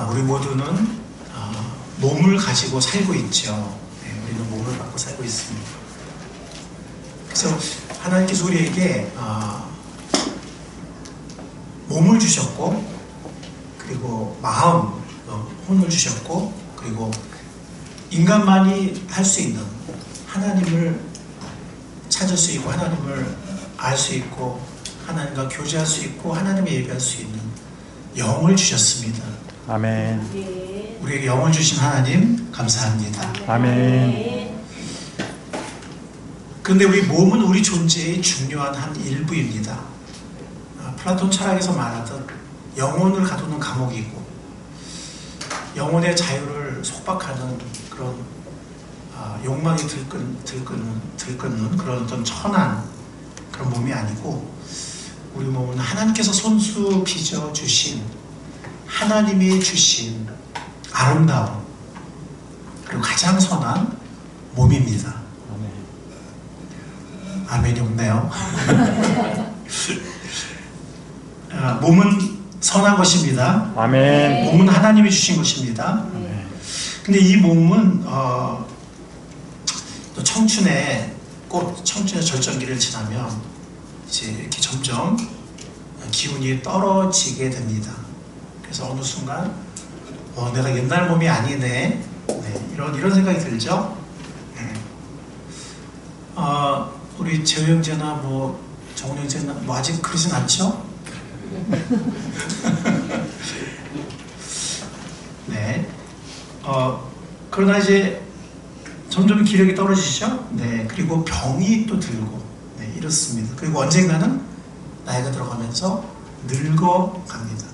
우리 모두는 몸을 가지고 살고 있죠. 우리는 몸을 갖고 살고 있습니다. 그래서 하나님께서 우리에게 몸을 주셨고, 그리고 마음, 혼을 주셨고, 그리고 인간만이 할 수 있는 하나님을 찾을 수 있고, 하나님을 알 수 있고, 하나님과 교제할 수 있고, 하나님을 예배할 수 있는 영을 주셨습니다. 아멘. 우리에게 영을 주신 하나님 감사합니다. 아멘. 그런데 우리 몸은 우리 존재의 중요한 한 일부입니다. 플라톤 철학에서 말하던 영혼을 가두는 감옥이고, 영혼의 자유를 속박하는 그런 욕망이 들끓는 그런 어떤 천한 그런 몸이 아니고, 우리 몸은 하나님께서 손수 빚어 주신, 하나님이 주신 아름다운 그리고 가장 선한 몸입니다. 아멘이 없네요. 몸은 선한 것입니다. 아멘. 몸은 하나님이 주신 것입니다. 근데 이 몸은 또 청춘의 꽃, 청춘의 절정기를 지나면 이제 이렇게 점점 기운이 떨어지게 됩니다. 그래서 어느 순간 내가 옛날 몸이 아니네, 이런 생각이 들죠. 우리 재호 형제나 정훈 형제나 아직 그러진 않죠? 네. 그러나 이제 점점 기력이 떨어지죠. 네. 그리고 병이 또 들고, 이렇습니다. 그리고 언젠가는 나이가 들어가면서 늙어갑니다.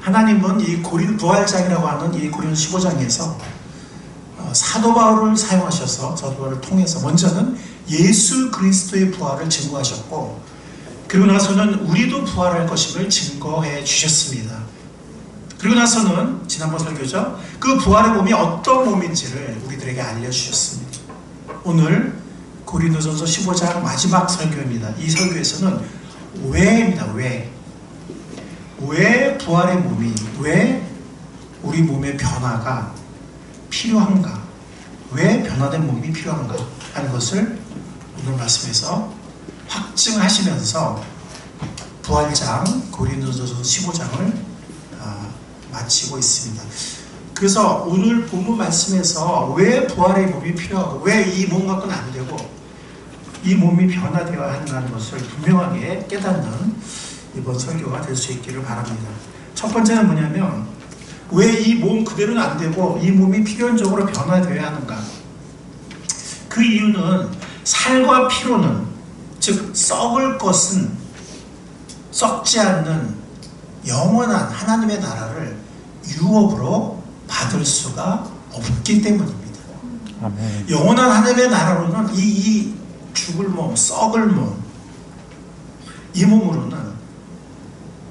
하나님은 이 고린 부활장이라고 하는 이 고린 15장에서 사도 바울을 사용하셔서, 사도 바울을 통해서 먼저는 예수 그리스도의 부활을 증거하셨고, 그리고 나서는 우리도 부활할 것임을 증거해 주셨습니다. 그리고 나서는 지난번 설교죠, 그 부활의 몸이 어떤 몸인지를 우리들에게 알려주셨습니다. 오늘 고린도전서 15장 마지막 설교입니다. 이 설교에서는 왜입니다. 왜 부활의 몸이, 왜 우리 몸의 변화가 필요한가, 왜 변화된 몸이 필요한가 하는 것을 오늘 말씀에서 확증하시면서 부활장 고린도전서 15장을 마치고 있습니다. 그래서 오늘 본문 말씀에서 왜 부활의 몸이 필요하고, 왜 이 몸 갖고는 안 되고 이 몸이 변화되어야 하는 것을 분명하게 깨닫는 이번 설교가 될 수 있기를 바랍니다. 첫 번째는 뭐냐면, 왜 이 몸 그대로는 안 되고 이 몸이 필연적으로 변화되어야 하는가. 그 이유는 살과 피로는, 즉 썩을 것은 썩지 않는 영원한 하나님의 나라를 유업으로 받을 수가 없기 때문입니다. 아멘. 영원한 하나님의 나라로는 이 죽을 몸, 썩을 몸, 이 몸으로는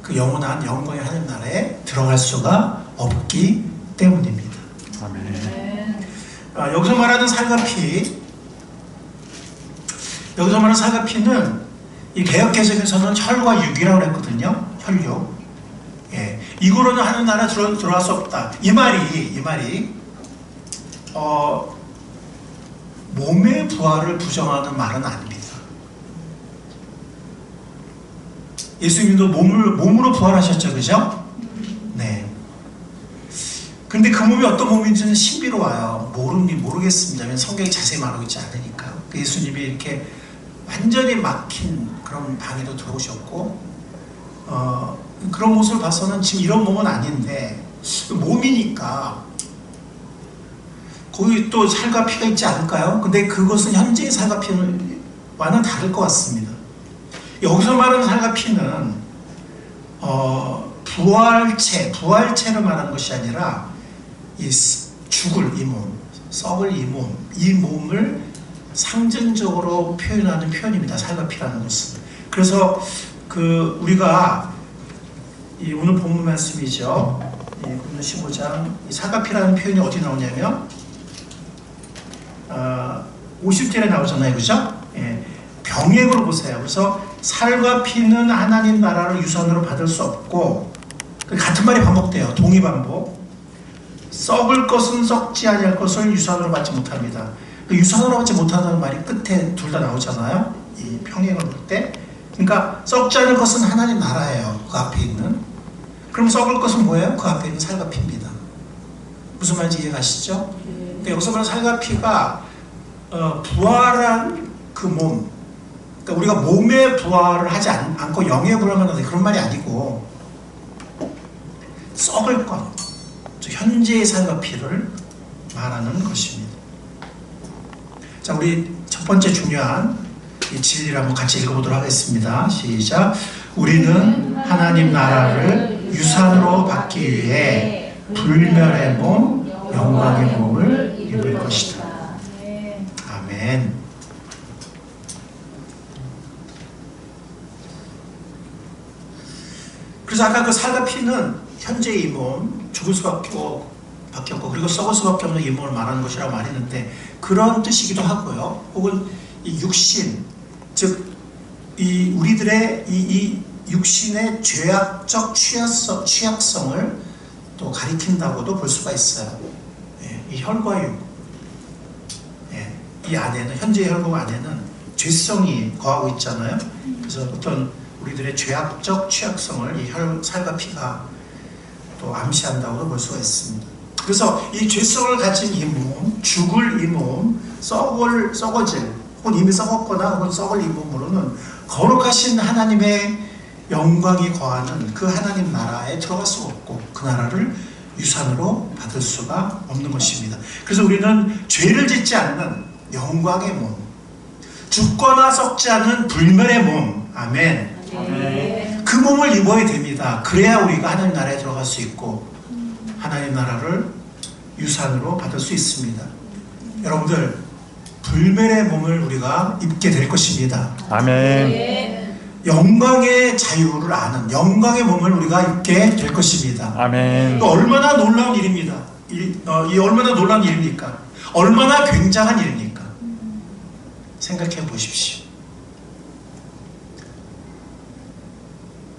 그 영원한 영광의 하나님 나라에 들어갈 수가 없기 때문입니다. 아멘. 여기서 말하는 살과 피, 여기서 말하는 살과 피는 이 개역개정에서는 혈과 육이라고 했거든요. 혈육. 이거로는 하나님 나라 들어갈 수 없다. 이 말이 몸의 부활을 부정하는 말은 아닙니다. 예수님도 몸으로 부활하셨죠, 그죠? 네. 근데 그 몸이 어떤 몸인지는 신비로워요. 모르겠습니다. 성경이 자세히 말하고 있지 않으니까. 예수님이 이렇게 완전히 막힌 그런 방에도 들어오셨고, 그런 모습을 봐서는 지금 이런 몸은 아닌데, 몸이니까 거기 또 살과 피가 있지 않을까요? 근데 그것은 현재의 살과 피와는 다를 것 같습니다. 여기서 말하는 살과 피는 부활체를 말하는 것이 아니라 이 죽을 이 몸, 썩을 이 몸을 상징적으로 표현하는 표현입니다. 살과 피라는 것은. 그래서 우리가 오늘 본문 말씀이죠. 고린도 15장 이 살과 피라는 표현이 어디 나오냐면 50절에 나오잖아요, 그죠? 병행으로 보세요. 그래서 살과 피는 하나님 나라를 유산으로 받을 수 없고, 같은 말이 반복돼요. 동의 반복. 썩을 것은 썩지 아니할 것을 유산으로 받지 못합니다. 그 유산으로 받지 못한다는 말이 끝에 둘 다 나오잖아요. 이 평행을 볼 때. 그러니까 썩지 않을 것은 하나님 나라예요. 그 앞에 있는. 그럼 썩을 것은 뭐예요? 그 앞에 있는 살과 피입니다. 무슨 말인지 이해가시죠? 근데 여기서 말하는 살과 피가 부활한 그 몸, 그러니까 우리가 몸의 부활을 하지 않고 영의 부활만 하는 그런 말이 아니고 썩을 것, 현재의 살과 피를 말하는 것입니다. 자, 우리 첫 번째 중요한 이 진리를 한번 같이 읽어보도록 하겠습니다. 시작. 우리는 하나님 나라를 유산으로 받기 위해 불멸의 몸, 영광의 몸을 입을 것이다. 아멘. 그래서 아까 그 살과 피는 현재의 이 몸, 죽을 수밖에 없고 그리고 썩을 수밖에 없는 이 몸을 말하는 것이라고 말했는데 그런 뜻이기도 하고요. 혹은 이 육신, 즉 이 우리들의 이 육신의 죄악적 취약성을 또 가리킨다고도 볼 수가 있어요. 예, 이 혈과 육, 예, 이 안에는 현재의 혈과 안에는 죄성이 거하고 있잖아요. 그래서 어떤 우리들의 죄악적 취약성을 이 살과 피가 또 암시한다고도 볼 수가 있습니다. 그래서 이 죄성을 가진 이 몸, 죽을 이 몸, 썩어질, 혹은 이미 썩었거나 혹은 썩을 이 몸으로는 거룩하신 하나님의 영광이 거하는 그 하나님 나라에 들어갈 수가 없고 그 나라를 유산으로 받을 수가 없는 것입니다. 그래서 우리는 죄를 짓지 않는 영광의 몸, 죽거나 썩지 않은 불멸의 몸, 아멘. 아멘. 그 몸을 입어야 됩니다. 그래야 우리가 하나님 나라에 들어갈 수 있고 하나님 나라를 유산으로 받을 수 있습니다. 여러분들, 불멸의 몸을 우리가 입게 될 것입니다. 아멘. 영광의 자유를 아는 영광의 몸을 우리가 입게 될 것입니다. 아멘. 얼마나 놀라운 일입니다. 이 얼마나 놀라운 일입니까? 얼마나 굉장한 일입니까? 생각해 보십시오.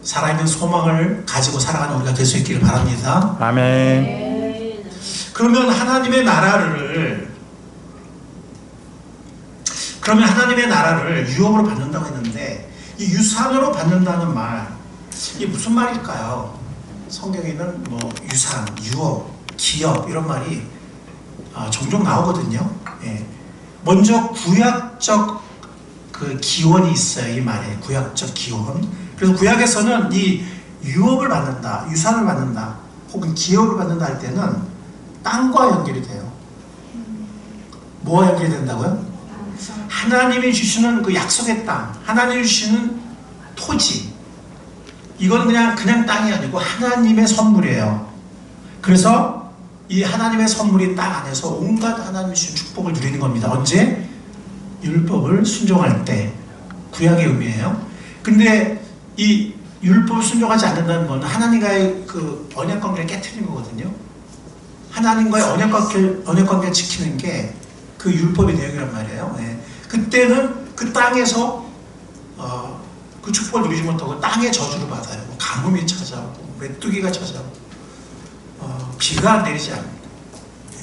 살아있는 소망을 가지고 살아가는 우리가 될 수 있기를 바랍니다. 아멘. 그러면 하나님의 나라를 유업으로 받는다고 했는데 이 유산으로 받는다는 말, 이게 무슨 말일까요? 성경에는 뭐 유산, 유업, 기업 이런 말이 종종 나오거든요. 예. 먼저 구약적 그 기원이 있어요. 이 말에 구약적 기원. 그래서 구약에서는 이 유업을 받는다, 유산을 받는다, 혹은 기업을 받는다 할 때는 땅과 연결이 돼요. 뭐와 연결이 된다고요? 하나님이 주시는 그 약속의 땅, 하나님이 주시는 토지, 이건 그냥 땅이 아니고 하나님의 선물이에요. 그래서 이 하나님의 선물이 땅 안에서 온갖 하나님이 주신 축복을 누리는 겁니다. 언제? 율법을 순종할 때. 구약의 의미예요. 근데 이 율법을 순종하지 않는다는 건 하나님과의 그 언약 관계를 깨트리는 거거든요. 하나님과의 언약 관계를 지키는 게 그 율법의 내용이란 말이에요. 네. 그때는 그 땅에서 그 축복을 누리지 못하고 땅의 저주를 받아요. 가뭄이 찾아오고 메뚜기가 찾아오고 비가 내리지 않습니다. 네.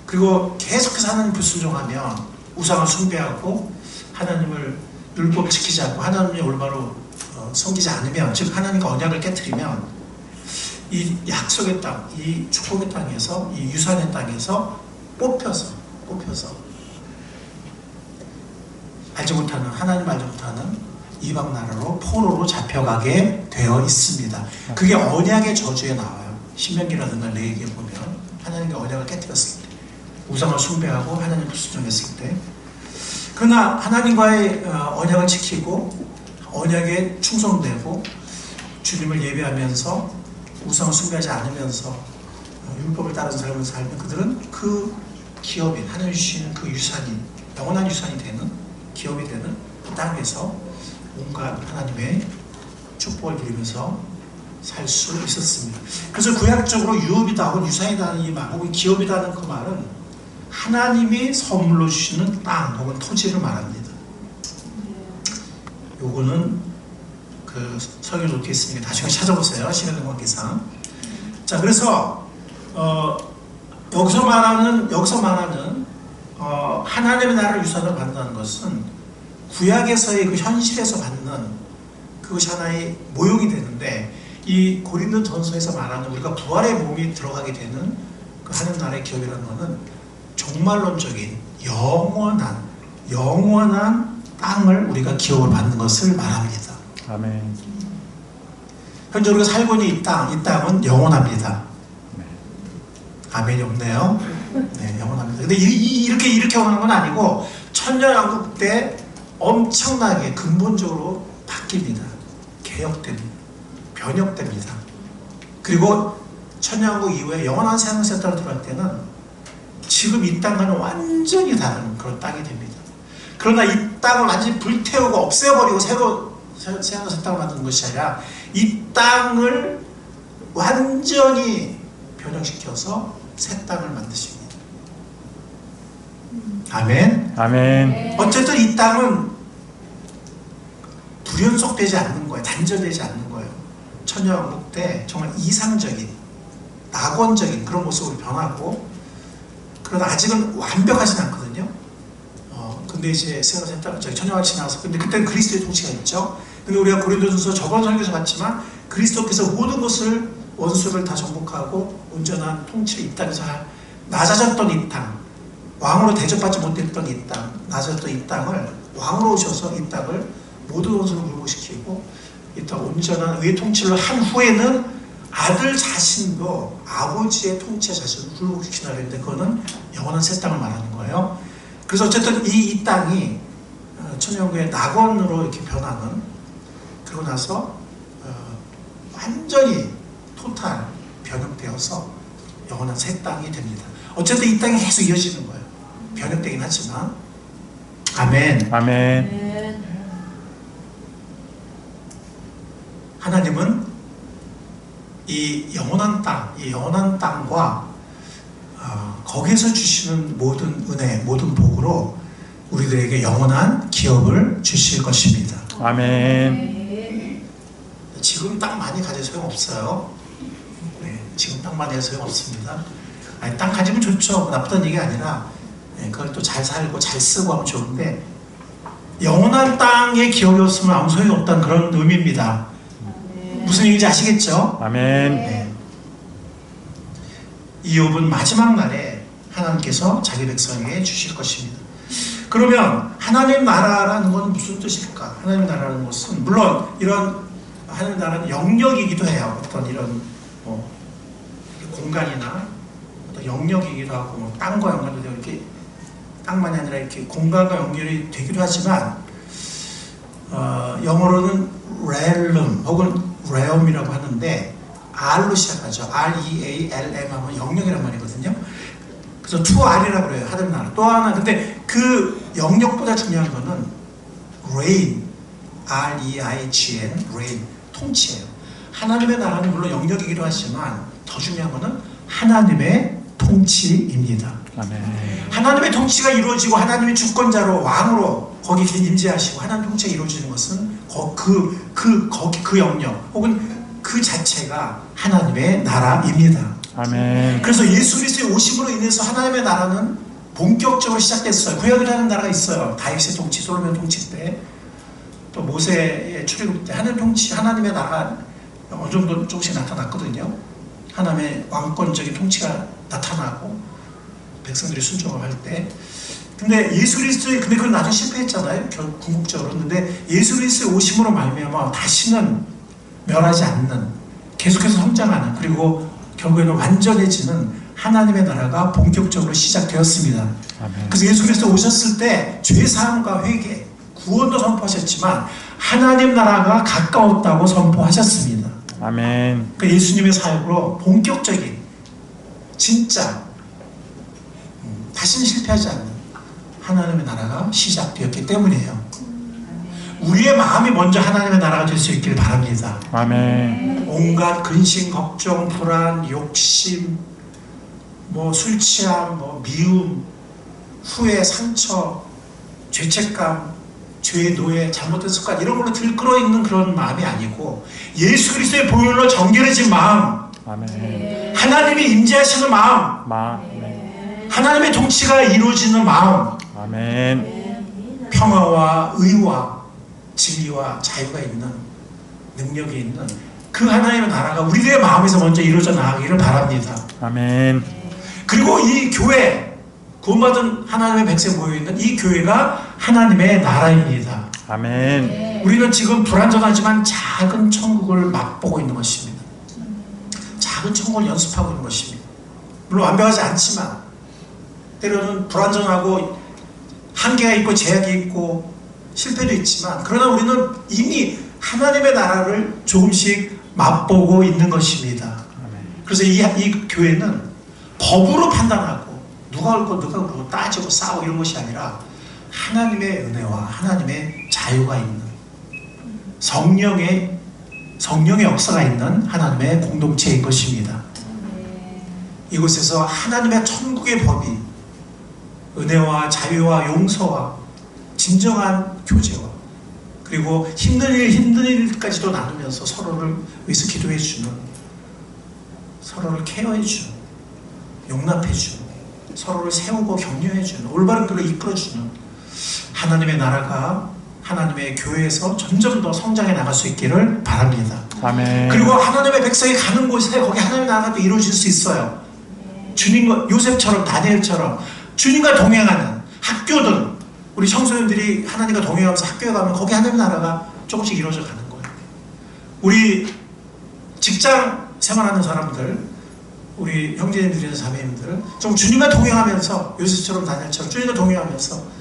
그리고 계속해서 하나님 불순종하면 우상을 숭배하고 하나님을 율법을 지키지 않고 하나님의 올바로 섬기지 않으면, 즉 하나님과 언약을 깨트리면 이 약속의 땅, 이 축복의 땅에서, 이 유산의 땅에서 뽑혀서 알지 못하는, 하나님 알지 못하는 이방 나라로 포로로 잡혀가게 되어 있습니다. 그게 언약의 저주에 나와요. 신명기라든가 레위기에 보면 하나님과 언약을 깨뜨렸을 때, 우상을 숭배하고 하나님 불순종했을 때. 그러나 하나님과의 언약을 지키고 언약에 충성되고 주님을 예배하면서 우상을 숭배하지 않으면서 율법을 따르는 삶을 살면 그들은 그 기업인, 하나님 주시는 그 유산이, 영원한 유산이 되는, 기업이 되는 그 땅에서 온갖 하나님의 축복을 누리면서 살 수 있었습니다. 그래서 구약적으로 유업이다 혹은 유산이다는 이 말, 혹은 기업이다는 그 말은 하나님이 선물로 주시는 땅 혹은 토지를 말합니다. 요거는 그 그 설교 노트에 있으니까 나중에 찾아보세요. 시간의 관계상. 자, 그래서 여기서 말하는 하나님의 나라를 유산으로 받는다는 것은 구약에서의 그 현실에서 받는 그것이 하나의 모형이 되는데, 이 고린도전서에서 말하는 우리가 부활의 몸이 들어가게 되는 그 하나님 나라의 기업이라는 것은 종말론적인 영원한 땅을 우리가 기업을 받는 것을 말합니다. 아멘. 현재 우리가 살고 있는 이 땅은 영원합니다. 아멘이 없네요. 네, 영원합니다. 근데 이렇게 영원한 건 아니고 천년왕국 때 엄청나게 근본적으로 바뀝니다. 개혁됩니다. 변혁됩니다. 그리고 천년왕국 이후에 영원한 생명세 땅으로 들어갈 때는 지금 이 땅과는 완전히 다른 그런 땅이 됩니다. 그러나 이 땅을 완전히 불태우고 없애버리고 새로 생명세 땅을 만드는 것이 아니라 이 땅을 완전히 변형시켜서 새 땅을 만드십니다. 아멘. 아멘. 어쨌든 이 땅은 불연속되지 않는 거예요. 단절되지 않는 거예요. 천년왕국 때 정말 이상적인, 낙원적인 그런 모습으로 변하고, 그러나 아직은 완벽하진 않거든요. 근데 이제 새로 천년왕국이 지나서, 근데 그때는 그리스도의 통치가 있죠. 근데 우리가 고린도전서 저번 설교에서 봤지만 그리스도께서 모든 것을, 원수를 다 정복하고 온전한 통치를 이 땅에서 낮아졌던 이 땅, 왕으로 대접받지 못했던 이 땅, 낮아졌던 이 땅을 왕으로 오셔서 이 땅을 모든 원수를 굴복시키고 이 땅 온전한 의의 통치를 한 후에는 아들 자신도 아버지의 통치의 자신을 굴복시키나 했는데, 그거는 영원한 새 땅을 말하는 거예요. 그래서 어쨌든 이 땅이 천년왕국의 낙원으로 이렇게 변하는, 그러고 나서 완전히 토탈 변형되어서 영원한 새 땅이 됩니다. 어쨌든 이 땅이 계속 이어지는 거예요. 변형되긴 하지만. 아멘. 아멘. 하나님은 이 영원한 땅과 거기에서 주시는 모든 은혜, 모든 복으로 우리들에게 영원한 기업을 주실 것입니다. 아멘. 지금 땅 많이 가져 소용없어요. 네, 지금 땅 많이 가져 소용없습니다. 아니, 땅 가지면 좋죠. 나쁘다는 얘기가 아니라, 그걸 또 잘 살고 잘 쓰고 하면 좋은데, 영원한 땅의 기업이 없으면 아무 소용이 없다는 그런 의미입니다. 무슨 얘기인지 아시겠죠? 아멘. 네. 이욥은 마지막 날에 하나님께서 자기 백성에게 주실 것입니다. 그러면 하나님 나라라는 건 무슨 뜻일까? 하나님 나라라는 것은 물론 이런 하나님 나라는 영역이기도 해요. 어떤 이런 공간이나 어떤 영역이기도 하고, 땅과 연관도 되고, 이렇게 땅만이 아니라 이렇게 공간과 연결이 되기도 하지만, 영어로는 realm 혹은 realm이라고 하는데 R로 시작하죠. R-E-A-L-M 하면 영역이란 말이거든요. 그래서 2R이라고 그래요. 하나님 나라. 또 하나, 근데 그 영역보다 중요한 거는 reign, R-E-I-G-N, reign, 통치예요. 하나님의 나라는 물론 영역이기도 하지만 더 중요한 거는 하나님의 통치입니다. 아멘. 하나님의 통치가 이루어지고 하나님의 주권자로 왕으로 거기 임재하시고 하나님 통치가 이루어지는 것은 그 영역 혹은 그 자체가 하나님의 나라입니다. 아멘. 그래서 예수 그리스도의 오심으로 인해서 하나님의 나라는 본격적으로 시작됐어요. 구약이라는 나라가 있어요. 다윗의 통치, 솔로몬 통치 때, 또 모세의 출애굽 때 하나님의 나라가 어느 정도 조금씩 나타났거든요. 하나님의 왕권적인 통치가 나타나고 백성들이 순종을 할 때. 근데 예수 그리스도의, 근데 그건 나중에 실패했잖아요. 궁극적으로. 근데 예수 그리스도의 오심으로 말미암아 다시는 멸하지 않는, 계속해서 성장하는, 그리고 결국에는 완전해지는 하나님의 나라가 본격적으로 시작되었습니다. 아멘. 그래서 예수 그리스도 오셨을 때 죄사함과 회개, 구원도 선포하셨지만 하나님 나라가 가까웠다고 선포하셨습니다. 아멘. 그러니까 예수님의 사역으로 본격적인, 진짜 다시는 실패하지 않는 하나님의 나라가 시작되었기 때문이에요. 우리의 마음이 먼저 하나님의 나라가 될 수 있기를 바랍니다. 아멘. 온갖 근심, 걱정, 불안, 욕심, 술 취함, 미움, 후회, 상처, 죄책감, 죄의 노예, 잘못된 습관 이런 걸로 들끓어 있는 그런 마음이 아니고 예수 그리스도의 보혈로 정결해진 마음, 아멘. 하나님이 임재하시는 마음, 아멘. 하나님의 통치가 이루어지는 마음, 아멘. 평화와 의와 진리와 자유가 있는 능력이 있는 그 하나님의 나라가 우리들의 마음에서 먼저 이루어져 나가기를 바랍니다. 아멘. 그리고 이 교회, 구원받은 하나님의 백성 모여있는 이 교회가 하나님의 나라입니다. 아멘. 우리는 지금 불완전하지만 작은 천국을 맛보고 있는 것입니다. 작은 천국을 연습하고 있는 것입니다. 물론 완벽하지 않지만 때로는 불완전하고 한계가 있고 제약이 있고 실패도 있지만 그러나 우리는 이미 하나님의 나라를 조금씩 맛보고 있는 것입니다. 그래서 이 교회는 법으로 판단하고 누가 옳고 누가 그르고 따지고 싸우고 이런 것이 아니라 하나님의 은혜와 하나님의 자유가 있는 성령의 역사가 있는 하나님의 공동체인 것입니다. 이곳에서 하나님의 천국의 법이 은혜와 자유와 용서와 진정한 교제와 그리고 힘든 일까지도 나누면서 서로를 위해서 기도해주는, 서로를 케어해주는, 용납해주는, 서로를 세우고 격려해주는, 올바른 길로 이끌어주는 하나님의 나라가 하나님의 교회에서 점점 더 성장해 나갈 수 있기를 바랍니다. 아멘. 그리고 하나님의 백성이 가는 곳에 거기 하나님의 나라가 또 이루어질 수 있어요. 주님과 요셉처럼 다니엘처럼 주님과 동행하는 학교든 우리 청소년들이 하나님과 동행하면서 학교에 가면 거기 하나님의 나라가 조금씩 이루어져 가는 거예요. 우리 직장 생활하는 사람들, 우리 형제님들이나 자매님들은 좀 주님과 동행하면서 요셉처럼 다니엘처럼 주님과 동행하면서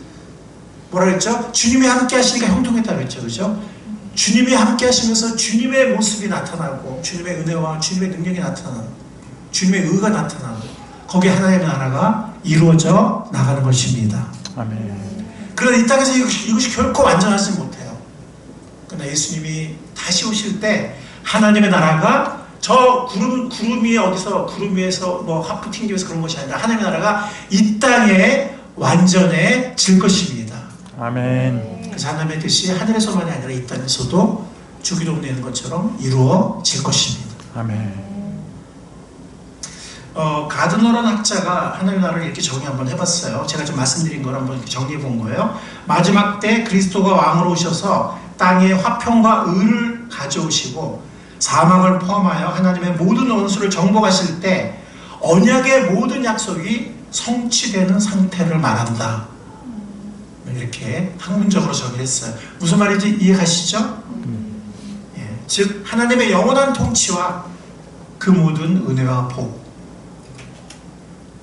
뭐라 그랬죠? 주님이 함께 하시니까 형통했다고 했죠. 그죠? 주님이 함께 하시면서 주님의 모습이 나타나고 주님의 은혜와 주님의 능력이 나타나고 주님의 의가 나타나고 거기에 하나님의 나라가 이루어져 나가는 것입니다. 아멘. 그러나 이 땅에서 이것이 결코 완전하지 못해요. 그러나 예수님이 다시 오실 때 하나님의 나라가 저 구름 위에 어디서 구름 위에서 뭐 하프 튕기면서 그런 것이 아니라 하나님의 나라가 이 땅에 완전해질 것입니다. 아멘. 그래서 하나님의 뜻이 하늘에서만이 아니라 이 땅에서도 주기도문에 있는 것처럼 이루어질 것입니다. 아멘. 가드너라는 학자가 하나님의 나라를 이렇게 정의 한번 해봤어요. 제가 좀 말씀드린 걸 한번 이렇게 정리해 본 거예요. 마지막 때 그리스도가 왕으로 오셔서 땅에 화평과 의를 가져오시고 사망을 포함하여 하나님의 모든 원수를 정복하실 때 언약의 모든 약속이 성취되는 상태를 말한다. 이렇게 학문적으로 정의했어요. 무슨 말인지 이해가시죠? 예, 즉 하나님의 영원한 통치와 그 모든 은혜와 복,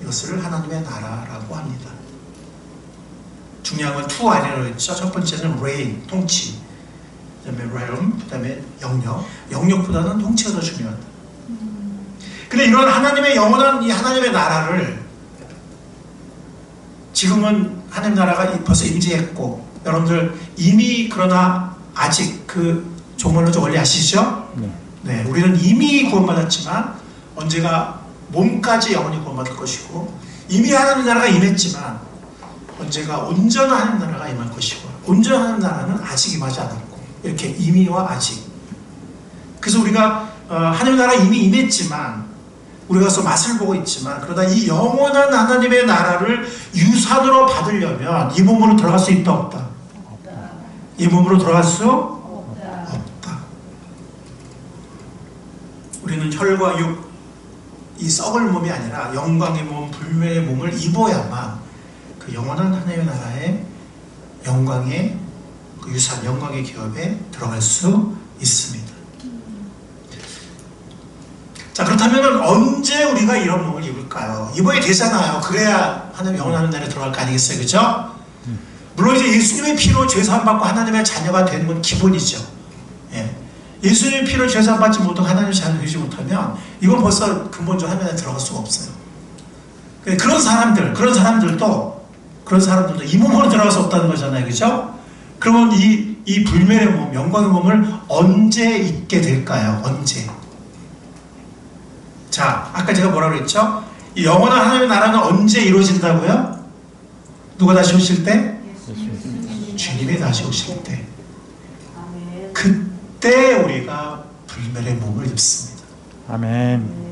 이것을 하나님의 나라라고 합니다. 중요한 건 two 아니라고 했죠. 첫 번째는 reign, 통치, 그 다음에 realm, 그 다음에 영역보다는 통치가 더 중요하다. 근데 이런 하나님의 영원한 이 하나님의 나라를 지금은 하나님 나라가 벌써 임재했고 여러분들 이미 그러나 아직 그 종말론적 원리 아시죠? 네, 우리는 이미 구원받았지만 언제가 몸까지 영원히 구원받을 것이고 이미 하나님 나라가 임했지만 언제가 온전한 하나님 나라가 임할 것이고 온전한 하나님 나라는 아직 임하지 않았고 이렇게 이미와 아직. 그래서 우리가 하나님 나라가 이미 임했지만 우리가 맛을 보고 있지만 그러다 이 영원한 하나님의 나라를 유산으로 받으려면 이 몸으로 들어갈 수 있다 없다? 이 몸으로 들어갈 수 없다. 우리는 혈과 육, 이 썩을 몸이 아니라 영광의 몸, 불멸의 몸을 입어야만 그 영원한 하나님의 나라의 영광의 그 유산, 영광의 기업에 들어갈 수 있습니다. 자, 그렇다면 언제 우리가 이런 몸을 입을까요? 입어야 되잖아요. 그래야 하나님 영원한 나라에 들어갈 거 아니겠어요? 그죠? 물론 이제 예수님의 피로 죄사함 받고 하나님의 자녀가 되는 건 기본이죠. 예. 예수님의 피로 죄사함 받지 못하고 하나님의 자녀가 되지 못하면 이건 벌써 근본적으로 하나님에 들어갈 수가 없어요. 그런 사람들도 이 몸으로 들어갈 수 없다는 거잖아요. 그죠? 그러면 이 불멸의 몸, 영광의 몸을 언제 입게 될까요? 언제? 자, 아까 제가 뭐라고 그랬죠? 이 영원한 하나님의 나라는 언제 이루어진다고요? 누가 다시 오실 때? 주님이 다시 오실 때 아멘. 그때 우리가 불멸의 몸을 입습니다. 아멘.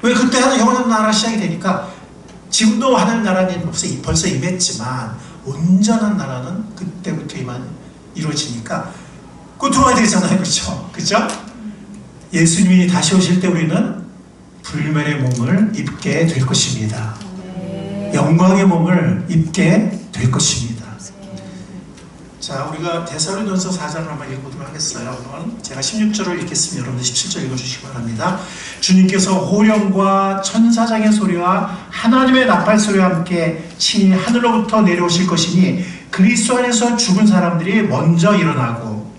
왜 그때 하는 영원한 나라 시작이 되니까 지금도 하늘 나라는 벌써 임했지만 온전한 나라는 그때부터 이루어지니까 그 들어가야 되잖아요. 그렇죠? 그렇죠? 예수님이 다시 오실 때 우리는 불멸의 몸을 입게 될 것입니다. 영광의 몸을 입게 될 것입니다. 자, 우리가 데살로니가서 4장을 한번 읽어보도록 하겠어요. 그러면 제가 16절을 읽겠습니다. 여러분들 17절 읽어주시기 바랍니다. 주님께서 호령과 천사장의 소리와 하나님의 나팔 소리와 함께 친히 하늘로부터 내려오실 것이니 그리스도 안에서 죽은 사람들이 먼저 일어나고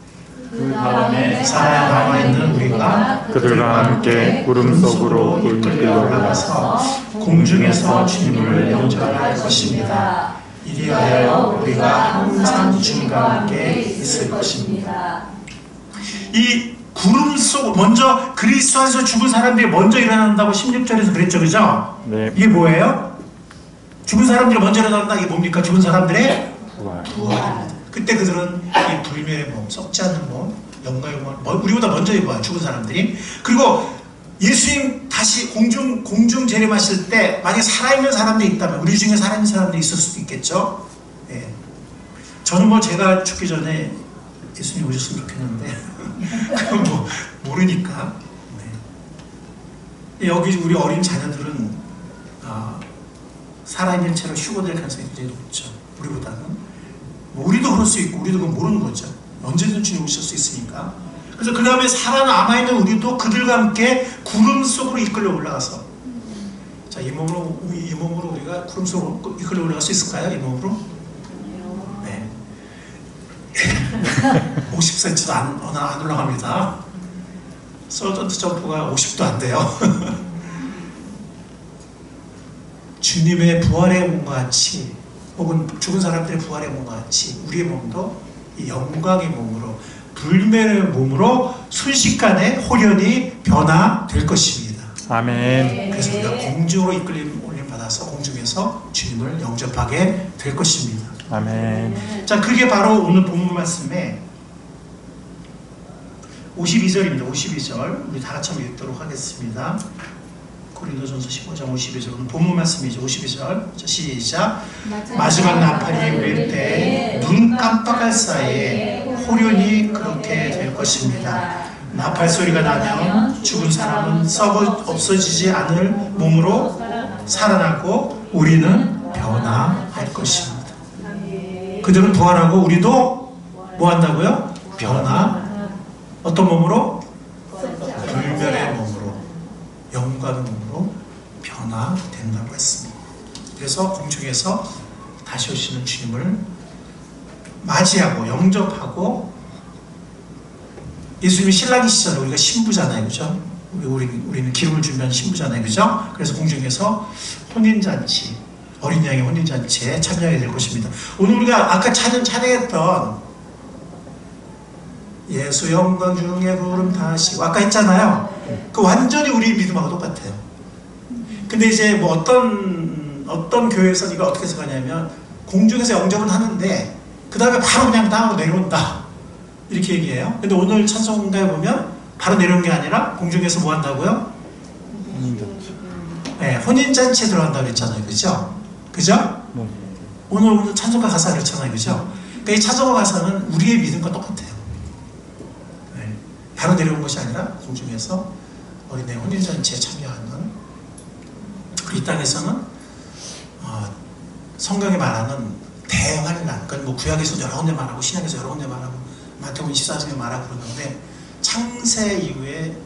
그 다음에 살아남아 있는 우리가 그들과 함께 구름 속으로 이끌려 올라가서 공중에서 주님을 영접할 것입니다. 이리하여 우리가 항상 주님과 함께 있을 것입니다. 이 구름 속 먼저 그리스도 안에서 죽은 사람들이 먼저 일어난다고 16절에서 그랬죠, 그죠? 네. 이게 뭐예요? 죽은 사람들이 먼저 일어난다. 이게 뭡니까? 죽은 사람들의 부활. 부활입니다. 그때 그들은 이 불멸의 몸, 썩지 않는 몸, 영광의 몸, 우리보다 먼저 입어요, 죽은 사람들이. 그리고 예수님 다시 공중 재림하실 때 만약에 살아있는 사람들이 있다면 우리 중에 살아있는 사람들이 있을 수도 있겠죠. 예. 저는 뭐 제가 죽기 전에 예수님 오셨으면 좋겠는데 그건 뭐 모르니까. 네. 여기 우리 어린 자녀들은 살아있는 채로 휴거될 가능성이 굉장히 높죠. 우리보다는. 뭐 우리도 그럴 수 있고 우리도 그건 모르는 거죠. 언제든 주님 오실 수 있으니까. 그래서 그 다음에 살아남아있는 우리도 그들과 함께 구름 속으로 이끌려 올라가서, 자, 이 몸으로 우리가 구름 속으로 이끌려 올라갈 수 있을까요? 이 몸으로? 네. 50cm도 안 올라갑니다. 서전트 점프가 50도 안 돼요. 주님의 부활의 몸과 같이, 혹은 죽은 사람들의 부활의 몸과 같이 우리의 몸도 이 영광의 몸으로, 불멸의 몸으로 순식간에 홀연히 변화될 것입니다. 아멘. 그래서 우리가 공중으로 이끌림 올림 받아서 공중에서 주님을 영접하게 될 것입니다. 아멘. 자, 그게 바로 오늘 본문 말씀의 52절입니다. 52절 우리 다 같이 한번 읽도록 하겠습니다. 고린도전서 15장 52절 오늘 본문 말씀이죠. 52절. 자, 시작. 마지막 나팔이 울릴 때 눈 깜빡할 사이에 호련히 그렇게 될 것입니다. 나팔 소리가 나면 죽은 사람은 썩어 없어지지 않을 몸으로 살아나고 우리는 변화할 것입니다. 그들은 부활하고 우리도 뭐 한다고요? 어떤 몸으로? 불멸의 몸으로, 영광의 몸으로 변화된다고 했습니다. 그래서 공중에서 다시 오시는 주님을 맞이하고 영접하고, 예수님이 신랑이시잖아요. 우리가 신부잖아요. 그죠? 우리는 기름을 준비한 신부잖아요. 그죠? 그래서 공중에서 혼인잔치, 어린 양의 혼인잔치에 참여하게 될 것입니다. 오늘 우리가 아까 찬양했던 예수 영광 중에 부름 다시 아까 했잖아요. 그 완전히 우리 믿음하고 똑같아요. 근데 이제 뭐 어떤 교회에서는 이거 어떻게 생각하냐면 공중에서 영접은 하는데 그 다음에 바로 그냥 땅으로 내려온다 이렇게 얘기해요. 근데 오늘 찬송가에 보면 바로 내려온 게 아니라 공중에서 뭐 한다고요? 네, 혼인잔치에 들어간다고 그랬잖아요. 그죠? 그죠? 오늘 찬송가 가사 그렇잖아요. 그죠? 그러니까 이 찬송가 가사는 우리의 믿음과 똑같아요. 네, 바로 내려온 것이 아니라 공중에서 어린애 혼인잔치에 참여하는, 이 땅에서는 성경이 말하는 대환란, 그건 뭐 구약에서 여러 군데 말하고 신약에서 여러 군데 말하고 마태복음 24장에 말하고 그러는데, 창세 이후에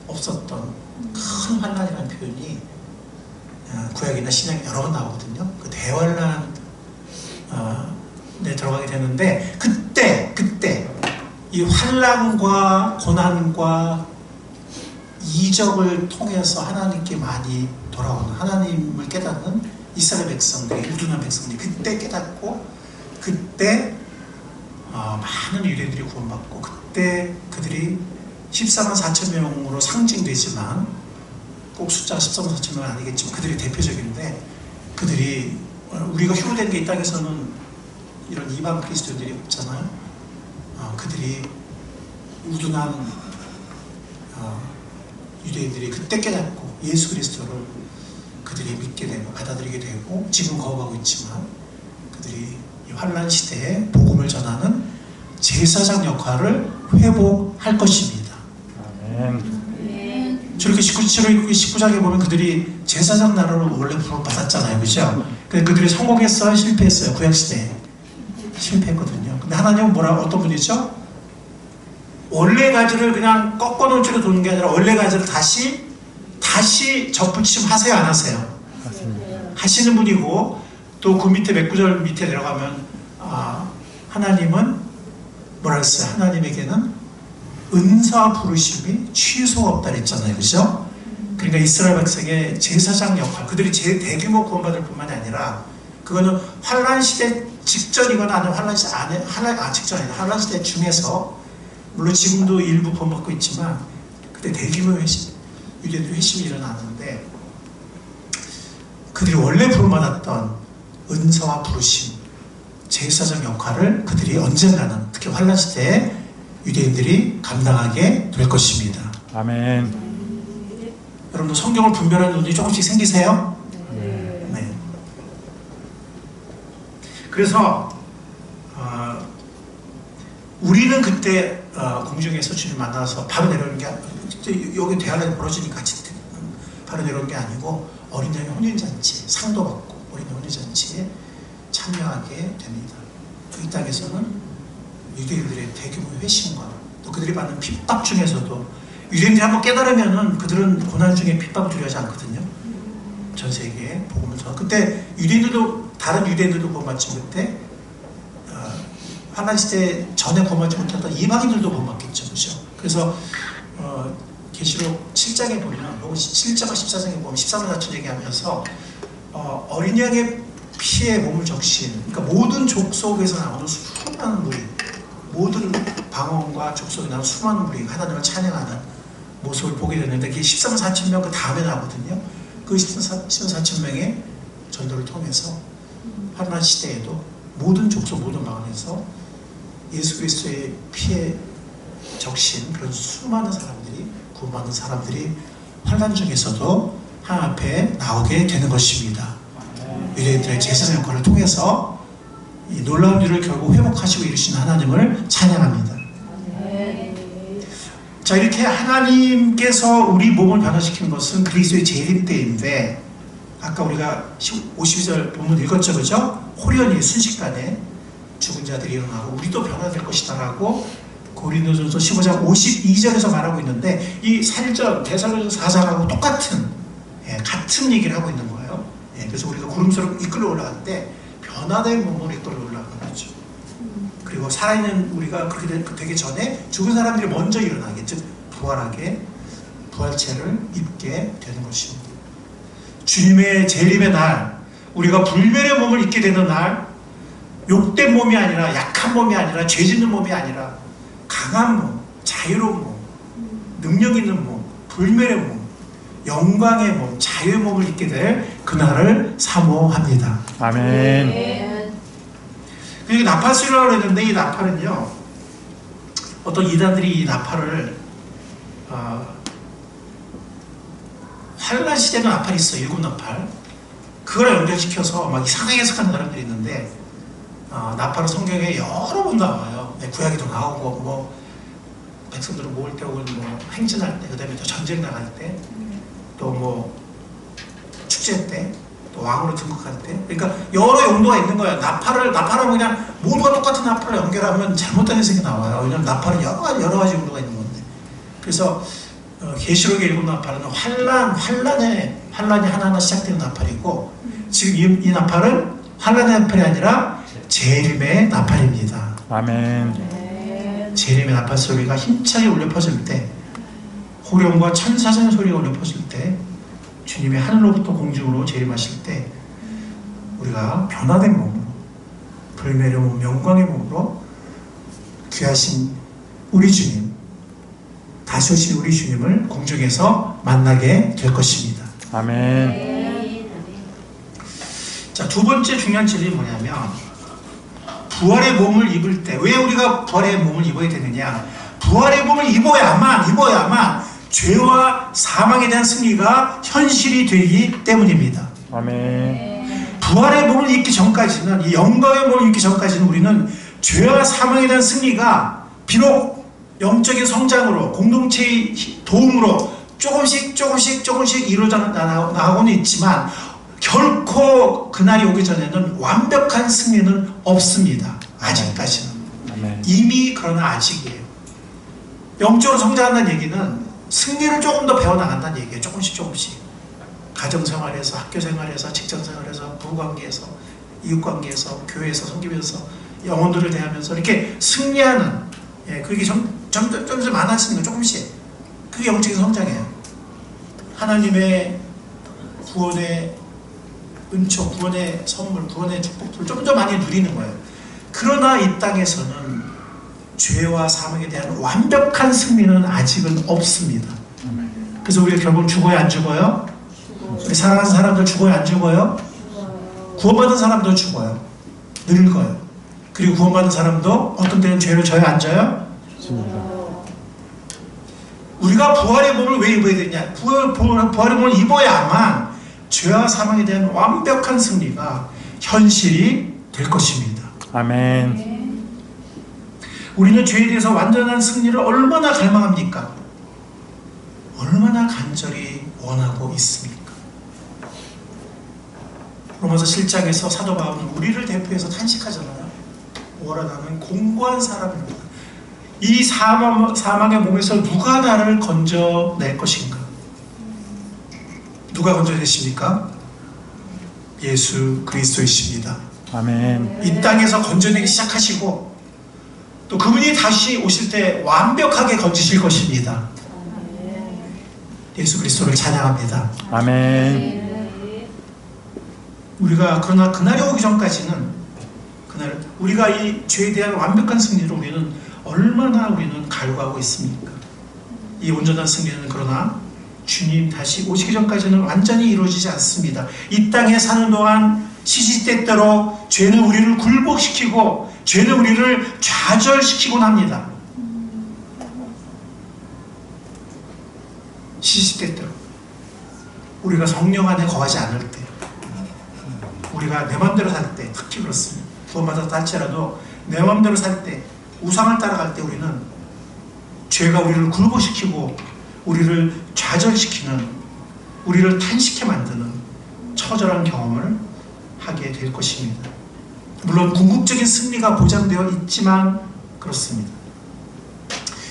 없었던 큰 환란이라는 표현이 구약이나 신약에 여러 번 나오거든요. 그 대환란에 들어가게 되는데, 그때 이 환란과 고난과 이적을 통해서 하나님께 많이 돌아오는, 하나님을 깨닫는 이스라엘 백성들이, 우둔한 백성들이 그때 깨닫고, 그때 많은 유대인들이 구원받고, 그때 그들이 14만 4천 명으로 상징되지만 꼭 숫자가 14만 4천 명은 아니겠지만 그들이 대표적인데, 그들이 우리가 휴거된 게 이 땅에서는 이런 이방 그리스도인들이 없잖아요. 그들이 우둔한 유대인들이 그때 깨닫고 예수 그리스도를 그들이 믿게 되고 받아들이게 되고 지금 거부하고 있지만 그들이 이 환란 시대에 복음을 전하는 제사장 역할을 회복할 것입니다. 아멘. 저렇게 19장에 보면 그들이 제사장 나라로 원래 부름받았잖아요. 그죠? 근데 그들이 성공했어요? 실패했어요? 구약시대에 실패했거든요. 근데 하나님은 어떤 분이죠? 원래 가지를 그냥 꺾어놓은 채로 두는 게 아니라 원래 가지를 다시 접붙임 하세요? 안 하세요? 하시는 분이고, 또 그 밑에 몇 구절 밑에 내려가면 하나님은 뭐라 했어요? 하나님에게는 은사와 부르심이 취소가 없다 그랬잖아요. 그죠? 그러니까 이스라엘 백성의 제사장 역할, 그들이 대규모 구원받을 뿐만이 아니라 그거는 환란 시대 직전이거나 아니면 환란 시대 안에, 직전 아니라 환란 시대 중에서, 물론 지금도 일부 구원받고 있지만 그때 대규모 회심, 유대인들 회심이 일어나는데 그들이 원래 부름받았던 은사와 부르심, 제사장 역할을 그들이 언젠가는 특히 환란 시대에 유대인들이 감당하게 될 것입니다. 아멘. 여러분도 성경을 분별하는 눈이 조금씩 생기세요? 네. 그래서 우리는 그때 공중에서 주님 만나서 바로 내려오는 게 여기 대화가 벌어지니까 같이 바로 내려오는 게 아니고 어린 양의 혼인잔치, 상도 받고 어린 양의 혼인잔치에 참여하게 됩니다. 이 땅에서는 유대인들의 대규모 회심과 또 그들이 받는 핍박 중에서도 유대인들이 한번 깨달으면은 그들은 고난 중에 핍박을 두려워하지 않거든요. 전 세계에 복음을 전하. 그때 유대인들도 다른 유대인들도 구원받지 그때 환란 시대 전에 구원받지 못했던 이방인들도 구원받겠죠, 그렇죠? 그래서 계시록 7장에 보면, 혹은 7장과 14장에 보면 13절 같은 얘기하면서 어린 양의 피에 몸을 적신, 그러니까 모든 족속에서 나오는 수많은 무리, 모든 방언과 족속에 나오는 수많은 무리 하나님을 찬양하는 모습을 보게 됐는데 그게 13만 4천 명 그 다음에 나오거든요. 그 13만 4천 명의 전도를 통해서 환란 시대에도 모든 족속, 모든 방언에서 예수 그리스도의 피에 적신 그런 수많은 사람들이, 구원받는 사람들이 환란 중에서도 하나님 앞에 나오게 되는 것입니다. 유대인들의 제사장 역할을 통해서 이 놀라운 일을 결국 회복하시고 이루신 하나님을 찬양합니다. 자, 이렇게 하나님께서 우리 몸을 변화시키는 것은 그리스도의 재림 때인데, 아까 우리가 52절 본문 읽었죠, 그죠? 호련히 순식간에 죽은 자들이 일어나고 우리도 변화될 것이다 라고 고린도전서 15장 52절에서 말하고 있는데, 이 8절 데살로니가 4장하고 똑같은 같은 얘기를 하고 있는 거예요. 그래서 우리가 구름처럼 이끌어 올라갈 때 변화된 몸으로 이끌어 올라가는 거죠. 그리고 살아있는 우리가 그렇게 되기 전에 죽은 사람들이 먼저 일어나게, 즉 부활하게, 부활체를 입게 되는 것입니다. 주님의 재림의 날, 우리가 불멸의 몸을 입게 되는 날, 욕된 몸이 아니라, 약한 몸이 아니라, 죄 짓는 몸이 아니라 강한 몸, 자유로운 몸, 능력 있는 몸, 불멸의 몸, 영광의 몸, 자유의 몸을 입게 될 그날을 사모합니다. 아멘. 그리고 나팔수라고 했는데, 이 나팔은요, 어떤 이단들이 이 나팔을 환란 시대도 나팔이 있어요. 일곱 나팔. 그걸 연결시켜서 막 이상하게 해석하는 사람들이 있는데, 나팔은 성경에 여러 번 나와요. 구약에도 나오고, 뭐 백성들을 모을 때, 혹은 뭐 행진할 때, 그 다음에 또 전쟁 나갈 때, 또 뭐 축제 때, 또 왕으로 등극할 때, 그러니까 여러 용도가 있는 거예요. 나팔은 그냥 모두가 똑같은 나팔을 연결하면 잘못된 해석이 나와요. 왜냐하면 나팔은 여러 가지 용도가 있는 건데. 그래서 계시록의 일곱 나팔은 환란이 하나하나 시작되는 나팔이고, 지금 이 나팔은 환란의 나팔이 아니라 재림의 나팔입니다. 아멘. 재림의 나팔 소리가 힘차게 울려 퍼질 때, 호령과 천사장 소리가 울려 퍼질 때, 주님이 하늘로부터 공중으로 재림하실 때, 우리가 변화된 몸으로, 불멸의 몸, 영광의 몸으로 귀하신 우리 주님, 다시 오신 우리 주님을 공중에서 만나게 될 것입니다. 아멘. 자, 두 번째 중요한 진리는 뭐냐면, 부활의 몸을 입을 때, 왜 우리가 부활의 몸을 입어야 되느냐? 부활의 몸을 입어야만 죄와 사망에 대한 승리가 현실이 되기 때문입니다. 아멘. 부활의 몸을 입기 전까지는, 이 영광의 몸을 입기 전까지는 우리는 죄와 사망에 대한 승리가 비록 영적인 성장으로, 공동체의 도움으로 조금씩 이루어져 나가고는 있지만 결코 그날이 오기 전에는 완벽한 승리는 없습니다. 아직까지는. 아멘. 이미 그러나 아직이에요. 영적으로 성장한다는 얘기는 승리를 조금 더 배워나간다는 얘기예요. 조금씩. 가정생활에서, 학교생활에서, 직장생활에서, 부부관계에서, 이웃관계에서, 교회에서, 섬기면서, 영혼들을 대하면서 이렇게 승리하는, 그게 점점 많아지는 거 조금씩. 그게 영적인 성장이에요. 하나님의 구원의 은총, 구원의 선물, 구원의 축복들을 좀 더 많이 누리는 거예요. 그러나 이 땅에서는 죄와 사망에 대한 완벽한 승리는 아직은 없습니다. 그래서 우리가 결국 죽어요, 안 죽어요? 우리 사랑하는 사람들 죽어요, 안 죽어요? 구원받은 사람도 죽어요. 늙어요. 그리고 구원받은 사람도 어떤 때는 죄를 져요, 안 져요? 우리가 부활의 몸을 왜 입어야 되냐? 부활의 몸을 입어야만 죄와 사망에 대한 완벽한 승리가 현실이 될 것입니다. 아멘. 우리는 죄에 대해서 완전한 승리를 얼마나 갈망합니까? 얼마나 간절히 원하고 있습니까? 로마서 7장에서 사도 바울은 우리를 대표해서 탄식하잖아요. 오라 나는 공고한 사람입니다. 이 사망의 몸에서 누가 나를 건져낼 것인가? 누가 건져내십니까? 예수 그리스도이십니다. 아멘. 이 땅에서 건져내기 시작하시고 또 그분이 다시 오실 때 완벽하게 건지실 것입니다. 예수 그리스도를 찬양합니다. 아멘. 우리가 그러나 그날이 오기 전까지는 우리가 이 죄에 대한 완벽한 승리를 우리는 얼마나 우리는 갈구하고 있습니까? 이 온전한 승리는 그러나 주님 다시 오시기 전까지는 완전히 이루어지지 않습니다. 이 땅에 사는 동안 시시때때로 죄는 우리를 굴복시키고 죄는 우리를 좌절시키곤 합니다. 시시때때로 우리가 성령 안에 거하지 않을 때, 우리가 내 맘대로 살 때, 특히 그렇습니다. 구원받았다 할지라도 내 맘대로 살 때, 우상을 따라갈 때 우리는 죄가 우리를 굴복시키고 우리를 좌절시키는, 우리를 탄식해 만드는 처절한 경험을 하게 될 것입니다. 물론 궁극적인 승리가 보장되어 있지만 그렇습니다.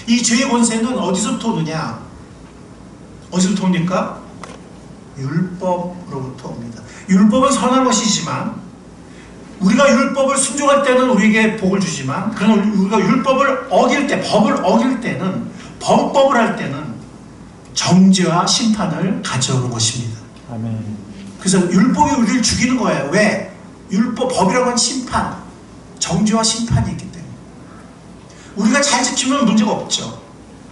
이 죄의 권세는 어디서부터 오느냐? 어디서부터 옵니까? 율법으로부터 옵니다. 율법은 선한 것이지만 우리가 율법을 순종할 때는 우리에게 복을 주지만, 그러나 우리가 율법을 어길 때, 법을 어길 때는, 범법을 할 때는 정죄와 심판을 가져오는 것입니다. 아멘. 그래서 율법이 우리를 죽이는 거예요. 왜? 법이라고 하는 심판, 정죄와 심판이 있기 때문에. 우리가 잘 지키면 문제가 없죠.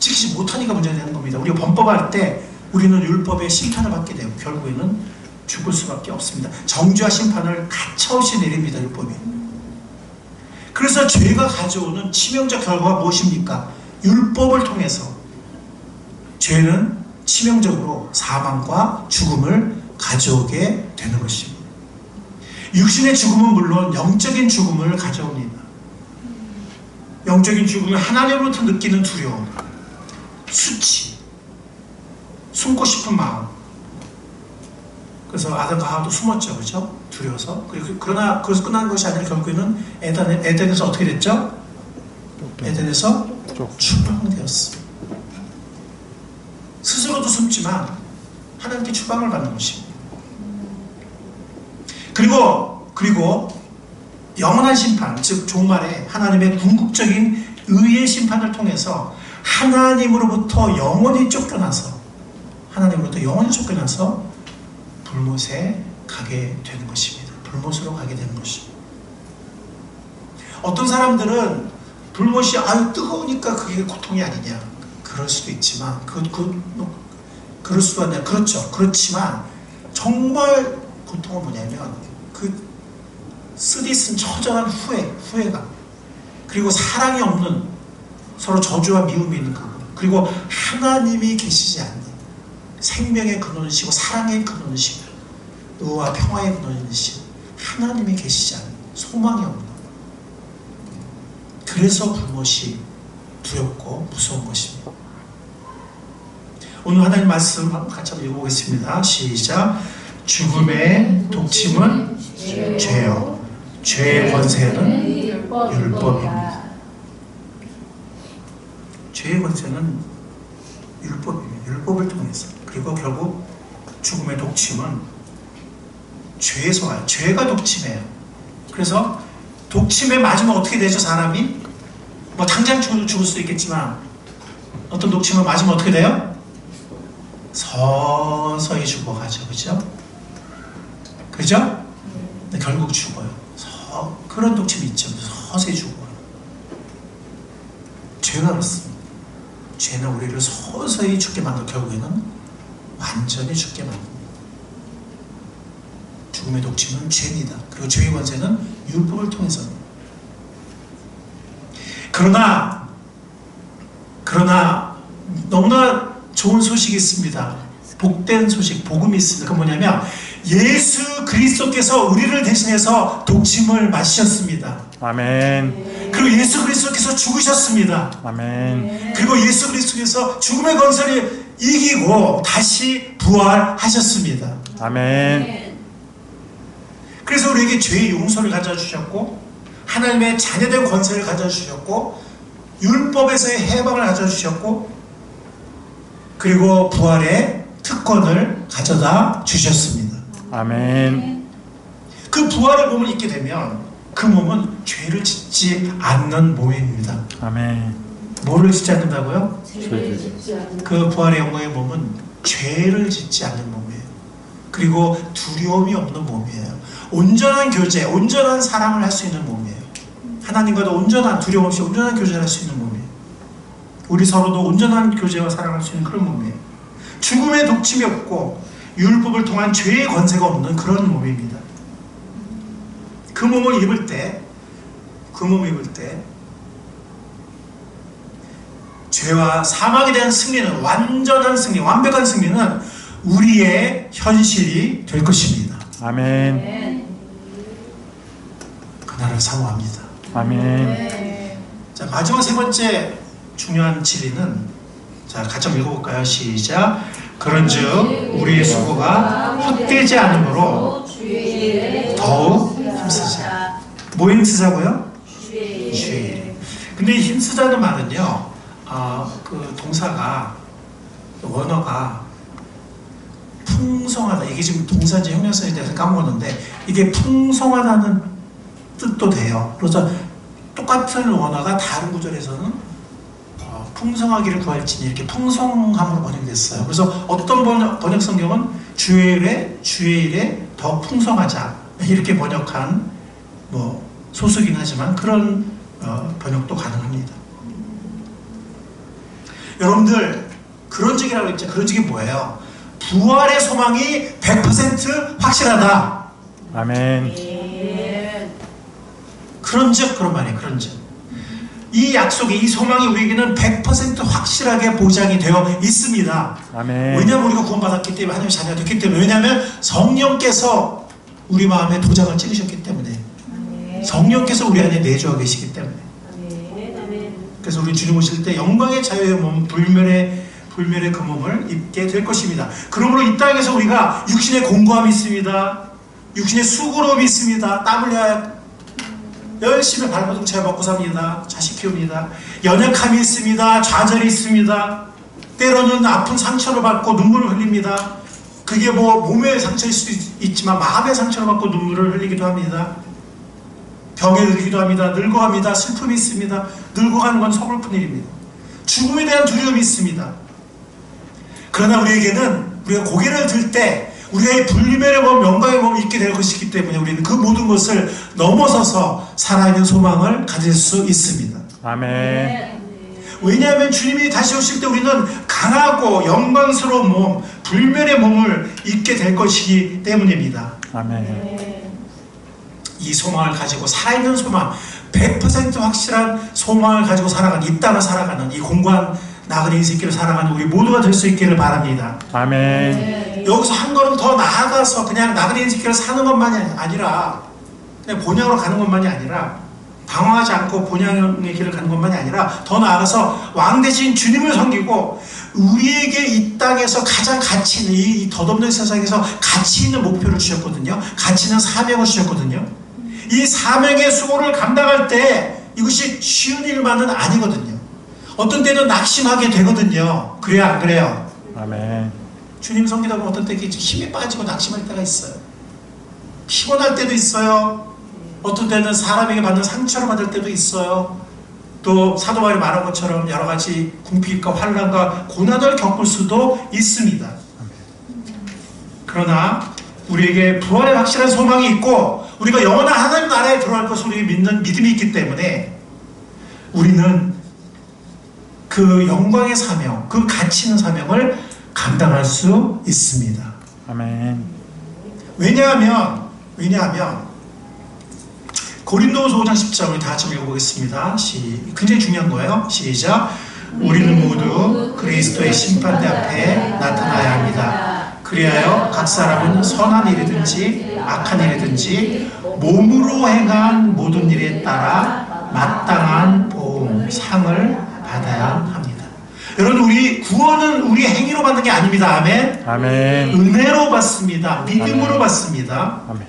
지키지 못하니까 문제가 되는 겁니다. 우리가 범법할 때 우리는 율법의 심판을 받게 되고 결국에는 죽을 수밖에 없습니다. 정죄와 심판을 가차없이 내립니다, 율법이. 그래서 죄가 가져오는 치명적 결과가 무엇입니까? 율법을 통해서 죄는 치명적으로 사망과 죽음을 가져오게 되는 것입니다. 육신의 죽음은 물론 영적인 죽음을 가져옵니다. 영적인 죽음은 하나님으로부터 느끼는 두려움, 수치, 숨고 싶은 마음. 그래서 아담과 하와도 숨었죠, 그렇죠? 두려워서. 그러나 그래서 끝난 것이 아니라 결국에는 에덴에서 어떻게 됐죠? 에덴에서 추방되었습니다. 스스로도 숨지만 하나님께 추방을 받는 것입니다. 그리고 영원한 심판, 즉 종말에 하나님의 궁극적인 의의 심판을 통해서 하나님으로부터 영원히 쫓겨나서 불못에 가게 되는 것입니다. 불못으로 가게 되는 것입니다. 어떤 사람들은 불못이 뜨거우니까 그게 고통이 아니냐, 그럴 수도 있지만 그럴 수도 아니라 그렇죠. 그렇지만 정말 고통은 뭐냐면 그 쓰디쓴 처절한 후회감, 그리고 사랑이 없는 서로 저주와 미움이 있는 그것, 그리고 하나님이 계시지 않는 생명의 근원이시고 사랑의 근원이시고 의와 평화의 근원이신 하나님이 계시지 않는 소망이 없는, 그래서 불못이 두렵고 무서운 것입니다. 오늘 하나님 말씀 같이 한번 읽어보겠습니다. 시작. 죽음의 독침은 죄요, 죄의 권세는 율법입니다. 죄의 권세는 율법입니다. 율법을 통해서. 그리고 결국 죽음의 독침은 죄에서 와요. 죄가 독침해요. 그래서 독침에 맞으면 어떻게 되죠? 사람이 뭐 당장 죽을 수도 있겠지만 어떤 독침을 맞으면 어떻게 돼요? 서서히 죽어가죠. 그죠? 그죠? 근데 결국 죽어요. 그런 독침이 있죠. 서서히 죽어요. 죄가 그렇습니다. 죄는 우리를 서서히 죽게 만들고 결국에는 완전히 죽게 만듭니다. 죽음의 독침은 죄입니다. 그리고 죄의 권세는 율법을 통해서입니다. 그러나 너무나 좋은 소식이 있습니다. 복된 소식, 복음이 있습니다. 그건 뭐냐면 예수 그리스도께서 우리를 대신해서 독침을 마시셨습니다. 아멘. 그리고 예수 그리스도께서 죽으셨습니다. 아멘. 그리고 예수 그리스도께서 죽음의 권세를 이기고 다시 부활하셨습니다. 아멘. 그래서 우리에게 죄의 용서를 가져주셨고 하나님의 자녀된 권세를 가져주셨고 율법에서의 해방을 가져주셨고 그리고 부활의 특권을 가져다 주셨습니다. 아멘. 그 부활의 몸을 입게 되면 그 몸은 죄를 짓지 않는 몸입니다. 아멘. 뭐를 짓지 않는다고요? 죄를 짓지 않는 그 부활의 영광의 몸은 죄를 짓지 않는 몸이에요. 그리고 두려움이 없는 몸이에요. 온전한 교제, 온전한 사랑을 할 수 있는 몸이에요. 하나님과도 온전한 두려움 없이 온전한 교제를 할 수 있는 몸이에요. 우리 서로도 온전한 교제와 사랑할 수 있는 그런 몸이에요. 죽음의 독침이 없고 율법을 통한 죄의 권세가 없는 그런 몸입니다. 그 몸을 입을 때 죄와 사망에 대한 승리는 완전한 승리, 완벽한 승리는 우리의 현실이 될 것입니다. 아멘. 그날을 사모합니다. 아멘. 자, 마지막 세 번째 중요한 진리는 자, 같이 한번 읽어볼까요? 시작. 그런즉 우리의 수고가 헛되지 않으므로 더욱 힘쓰자. 뭐 힘쓰자고요? 죄. 근데 이 힘쓰자는 말은요, 그 동사가 원어가 풍성하다. 이게 지금 동사인지 형용사에 대해서 까먹었는데 이게 풍성하다는 뜻도 돼요. 그래서 똑같은 원어가 다른 구절에서는 풍성하기를 구할지니 이렇게 풍성함으로 번역이 됐어요. 그래서 어떤 번역 성경은 주의 일에 더 풍성하자 이렇게 번역한 뭐 소수긴 하지만 그런 번역도 가능합니다. 여러분들 그런직이라고 했죠. 그런직이 뭐예요? 부활의 소망이 100% 확실하다. 아멘. 그런즉 그런 말이에요. 그런즉 이 약속이, 이 소망이 우리에게는 100% 확실하게 보장이 되어 있습니다. 아멘. 왜냐하면 우리가 구원받았기 때문에, 하나님의 자녀가 됐기 때문에, 왜냐하면 성령께서 우리 마음에 도장을 찍으셨기 때문에, 성령께서 우리 안에 내주하고 계시기 때문에. 그래서 우리 주님 오실 때 영광의 자유의 몸, 불멸의 그 몸을 입게 될 것입니다. 그러므로 이 땅에서 우리가 육신의 공고함이 있습니다. 육신의 수고로움이 있습니다. 땀 흘려야 열심히 발버둥 쳐 먹고 삽니다. 자식 키웁니다. 연약함이 있습니다. 좌절이 있습니다. 때로는 아픈 상처를 받고 눈물을 흘립니다. 그게 뭐 몸의 상처일 수도 있지만 마음의 상처를 받고 눈물을 흘리기도 합니다. 병에 들기도 합니다. 늙어갑니다. 슬픔이 있습니다. 늙어가는 건 서글픈 일입니다. 죽음에 대한 두려움이 있습니다. 그러나 우리에게는 우리가 고개를 들 때 우리가 이 불멸의 몸, 영광의 몸을 입게 될 것이기 때문에 우리는 그 모든 것을 넘어서서 살아있는 소망을 가질 수 있습니다. 아멘. 왜냐하면 주님이 다시 오실 때 우리는 강하고 영광스러운 몸, 불멸의 몸을 입게 될 것이기 때문입니다. 아멘. 이 소망을 가지고 살아있는 소망, 100% 확실한 소망을 가지고 살아가는, 이 땅을 살아가는, 이 공고한 나그네 인생길을 살아가는 우리 모두가 될 수 있기를 바랍니다. 아멘. 여기서 한 걸음 더 나아가서 그냥 나그네 인생길을 사는 것만이 아니라, 그냥 본향으로 가는 것만이 아니라, 방황하지 않고 본향의 길을 가는 것만이 아니라 더 나아가서 왕 대신 주님을 섬기고 우리에게 이 땅에서 가장 가치 있는, 이 덧없는 세상에서 가치 있는 목표를 주셨거든요. 가치 있는 사명을 주셨거든요. 이 사명의 수고를 감당할 때 이것이 쉬운 일만은 아니거든요. 어떤 때는 낙심하게 되거든요. 그래요, 안 그래요? 아멘. 주님 섬기다 보면 어떤 때 힘이 빠지고 낙심할 때가 있어요. 피곤할 때도 있어요. 어떤 때는 사람에게 받는 상처를 받을 때도 있어요. 또 사도 바울이 말한 것처럼 여러 가지 궁핍과 환난과 고난을 겪을 수도 있습니다. 그러나 우리에게 부활의 확실한 소망이 있고 우리가 영원한 하나님 나라에 들어갈 것을 우리에게 믿는 믿음이 있기 때문에 우리는 그 영광의 사명, 그 가치 있는 사명을 감당할 수 있습니다. 아멘. 왜냐하면 고린도후서 5장 10절 우리 다 같이 읽어보겠습니다. 굉장히 중요한 거예요. 시작. 우리는 모두 그리스도의 심판대 앞에 나타나야 합니다. 그리하여 각 사람은 선한 일이든지 악한 일이든지 몸으로 행한 모든 일에 따라 마땅한 보응, 상을 받아야 합니다. 여러분, 우리 구원은 우리 행위로 받는 게 아닙니다. 아멘. 아멘. 은혜로 받습니다. 믿음으로 아멘. 받습니다. 아멘.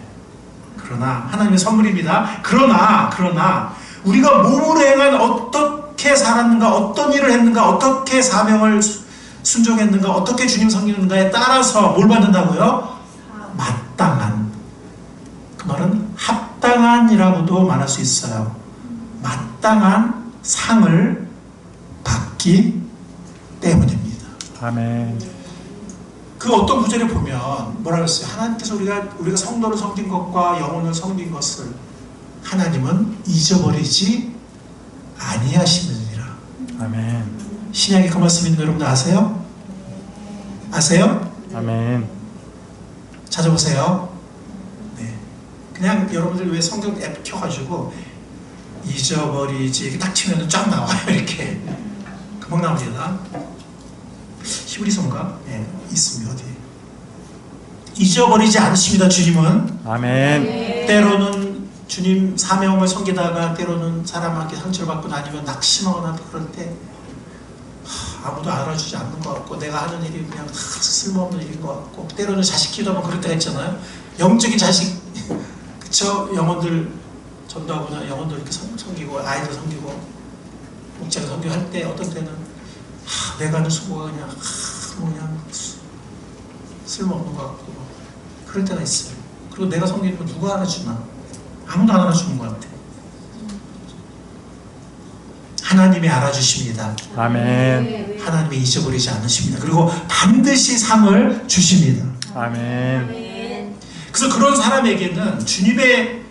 그러나 하나님의 선물입니다. 그러나 우리가 몸으로 행한 어떻게 살았는가, 어떤 일을 했는가, 어떻게 사명을 순종했는가, 어떻게 주님 섬기는가에 따라서 뭘 받는다고요? 마땅한, 그 말은 합당한이라고도 말할 수 있어요. 마땅한 상을 받기 때문입니다. 아멘. 그 어떤 구절에 보면 뭐라 그랬어요? 하나님께서 우리가 성도를 섬긴 것과 영혼을 섬긴 것을 하나님은 잊어버리지 아니하시느니라. 아멘. 신약에 그 말씀 있는 거 여러분 아세요? 아세요? 아멘. 찾아보세요. 네. 그냥 여러분들 왜 성경 앱 켜가지고 잊어버리지 이렇게 딱 치면 쫙 나와요. 이렇게 금방 나옵니다. 히브리서인가? 네, 있습니다. 어디? 잊어버리지 않으십니다. 주님은. 아멘. 때로는 주님 사명을 섬기다가 때로는 사람한테 상처를 받거나 아니면 낙심하거나 그럴 때 아무도 알아주지 않는 것 같고 내가 하는 일이 그냥 쓸모없는 일인 것 같고 때로는 자식 기도하면 그럴 때가 있잖아요. 영적인 자식 그쵸? 영혼들 전도하거나 영혼들 이렇게 섬기고 아이들 섬기고 목자를 섬기고 할 때 어떤 때는 내가 하는 수고가 그냥 쓸모없는 것 같고 그럴 때가 있어요. 그리고 내가 섬기는 거 누가 알아주나? 아무도 안 알아주는 것 같아. 하나님이 알아주십니다. 아멘. 하나님이 잊어버리지 않으십니다. 그리고 반드시 상을 주십니다. 아멘. 그래서 그런 사람에게는 주님의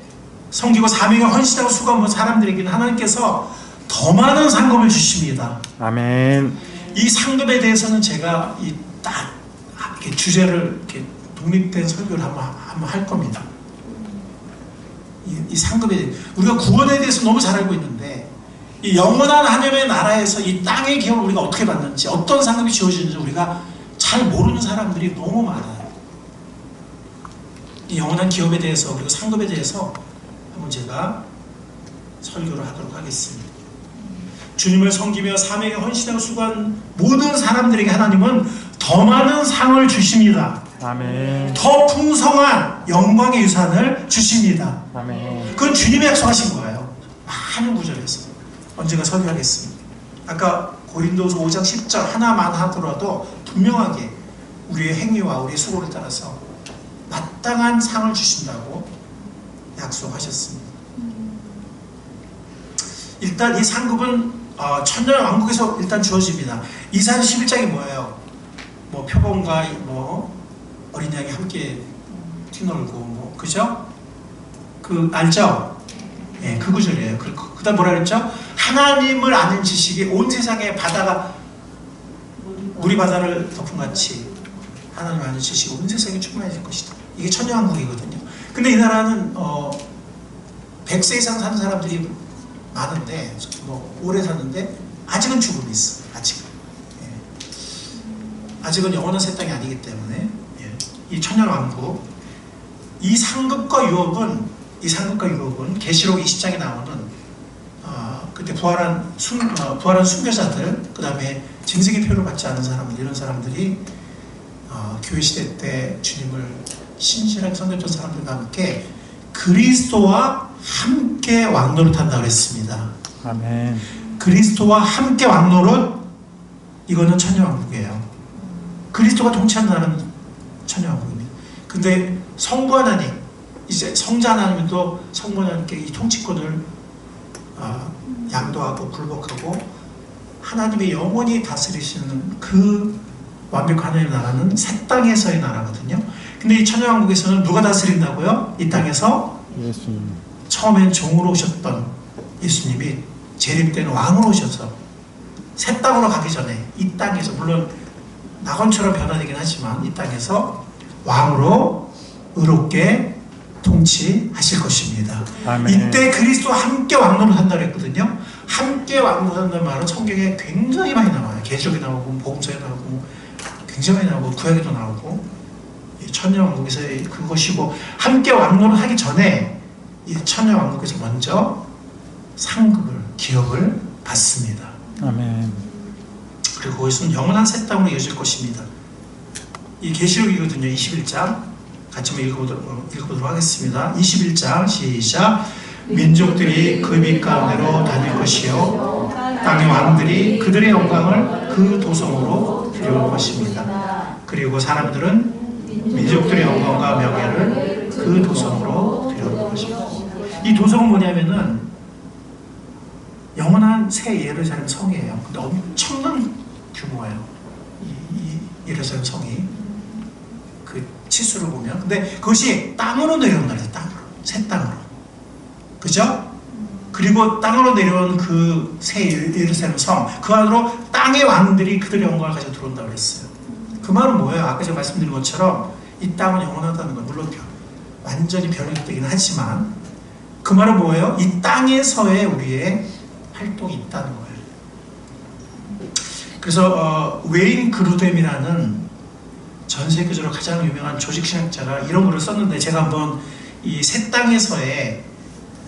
섬기고 사명에 헌신하고 수고한 사람들에게는 하나님께서 더 많은 상급을 주십니다. 아멘. 이 상급에 대해서는 제가 딱 주제를 이렇게 독립된 설교를 한번 할 겁니다. 이 상급에 대해 우리가 구원에 대해서 너무 잘 알고 있는데 이 영원한 하나님의 나라에서 이 땅의 기업을 우리가 어떻게 받는지 어떤 상급이 주어지는지 우리가 잘 모르는 사람들이 너무 많아요. 이 영원한 기업에 대해서 그리고 상급에 대해서 한번 제가 설교를 하도록 하겠습니다. 주님을 섬기며 사명에 헌신하고 수고한 모든 사람들에게 하나님은 더 많은 상을 주십니다. 아멘. 더 풍성한 영광의 유산을 주십니다. 아멘. 그건 주님이 약속하신 거예요. 많은 구절에서 언젠가 설교하겠습니다. 아까 고린도서 5장 10절 하나만 하더라도 분명하게 우리의 행위와 우리의 수고를 따라서 마땅한 상을 주신다고 약속하셨습니다. 일단 이 상급은 천년 왕국에서 일단 주어집니다. 이사야 11장이 뭐예요? 뭐 표범과 어린 양이 함께 뛰놀고 그죠? 그 알죠? 예, 그 구절이에요. 그 다음 뭐라 그랬죠? 하나님을 아는 지식이 온 세상에 바다가 물이 바다를 덮음같이 하나님을 아는 지식이 온 세상에 충만해질 것이다. 이게 천년왕국이거든요. 근데 이 나라는 100세 이상 사는 사람들이 많은데 뭐 오래 사는데 아직은 죽음이 있어. 아직은. 예. 아직은 영원한 새 땅이 아니기 때문에 예. 이 천년왕국 이 상급과 유업은 계시록 20장에 나오는 그때 부활한 순교자들, 그 다음에 징세기 표를 받지 않은 사람들, 이런 사람들이 교회 시대 때 주님을 신실하게 섬겼던 사람들과 함께 그리스도와 함께 왕노릇한다고 그랬습니다. 아멘. 그리스도와 함께 왕노릇, 이거는 천년왕국이에요. 그리스도가 통치한다는 천년왕국입니다. 근데 성부 하나님, 이제 성자 하나님도 성부 하나님께 이 통치권을 양도하고 굴복하고 하나님의 영원히 다스리시는 그 완벽한 하나님의 나라는 새 땅에서의 나라거든요. 근데 이 천년왕국에서는 누가 다스린다고요? 이 땅에서 예수님. 처음엔 종으로 오셨던 예수님이 재림 때는 왕으로 오셔서 새 땅으로 가기 전에 이 땅에서, 물론 낙원처럼 변화되긴 하지만 이 땅에서 왕으로 의롭게 통치하실 것입니다. 아멘. 이때 그리스도와 함께 왕노릇 한다고 했거든요. 함께 왕노릇 한다는 말은 성경에 굉장히 많이 나와요. 계시록에 나오고 복음서에 나오고 굉장히 많이 나오고 구약에도 나오고 천년왕국에서의 그것이고, 함께 왕노릇 하기 전에 이 천년왕국에서 먼저 상급을, 기업을 받습니다. 아멘. 그리고 거기서는 영원한 새 땅으로 이어질 것입니다. 이 계시록이거든요. 21장 같이 한번 읽어보도록 하겠습니다. 21장 시작. 민족들이 그 빛 가운데로 다닐 것이요 땅의 왕들이 그들의 영광을 그 도성으로 들여올 것입니다. 그리고 사람들은 민족들의 영광과 명예를 그 도성으로 들여올 것입니다. 이 도성은 뭐냐면은 영원한 새 예루살렘 성이에요. 근데 엄청난 규모예요. 이 예루살렘 성이 그 치수를 보면. 근데 그것이 땅으로 내려온다 그래요. 땅으로, 새 땅으로. 그죠? 그리고 땅으로 내려온 그 새 예루살렘 성, 그 안으로 땅의 왕들이 그들의 영광을 가지고 들어온다고 그랬어요. 그 말은 뭐예요? 아까 제가 말씀드린 것처럼 이 땅은 영원하다는 건 물론 완전히 변형되긴 하지만, 그 말은 뭐예요? 이 땅에서의 우리의 활동이 있다는 거예요. 그래서 웨인 그루뎀이라는 전 세계적으로 가장 유명한 조직신학자가 이런 글을 썼는데, 제가 한번 이 새 땅에서의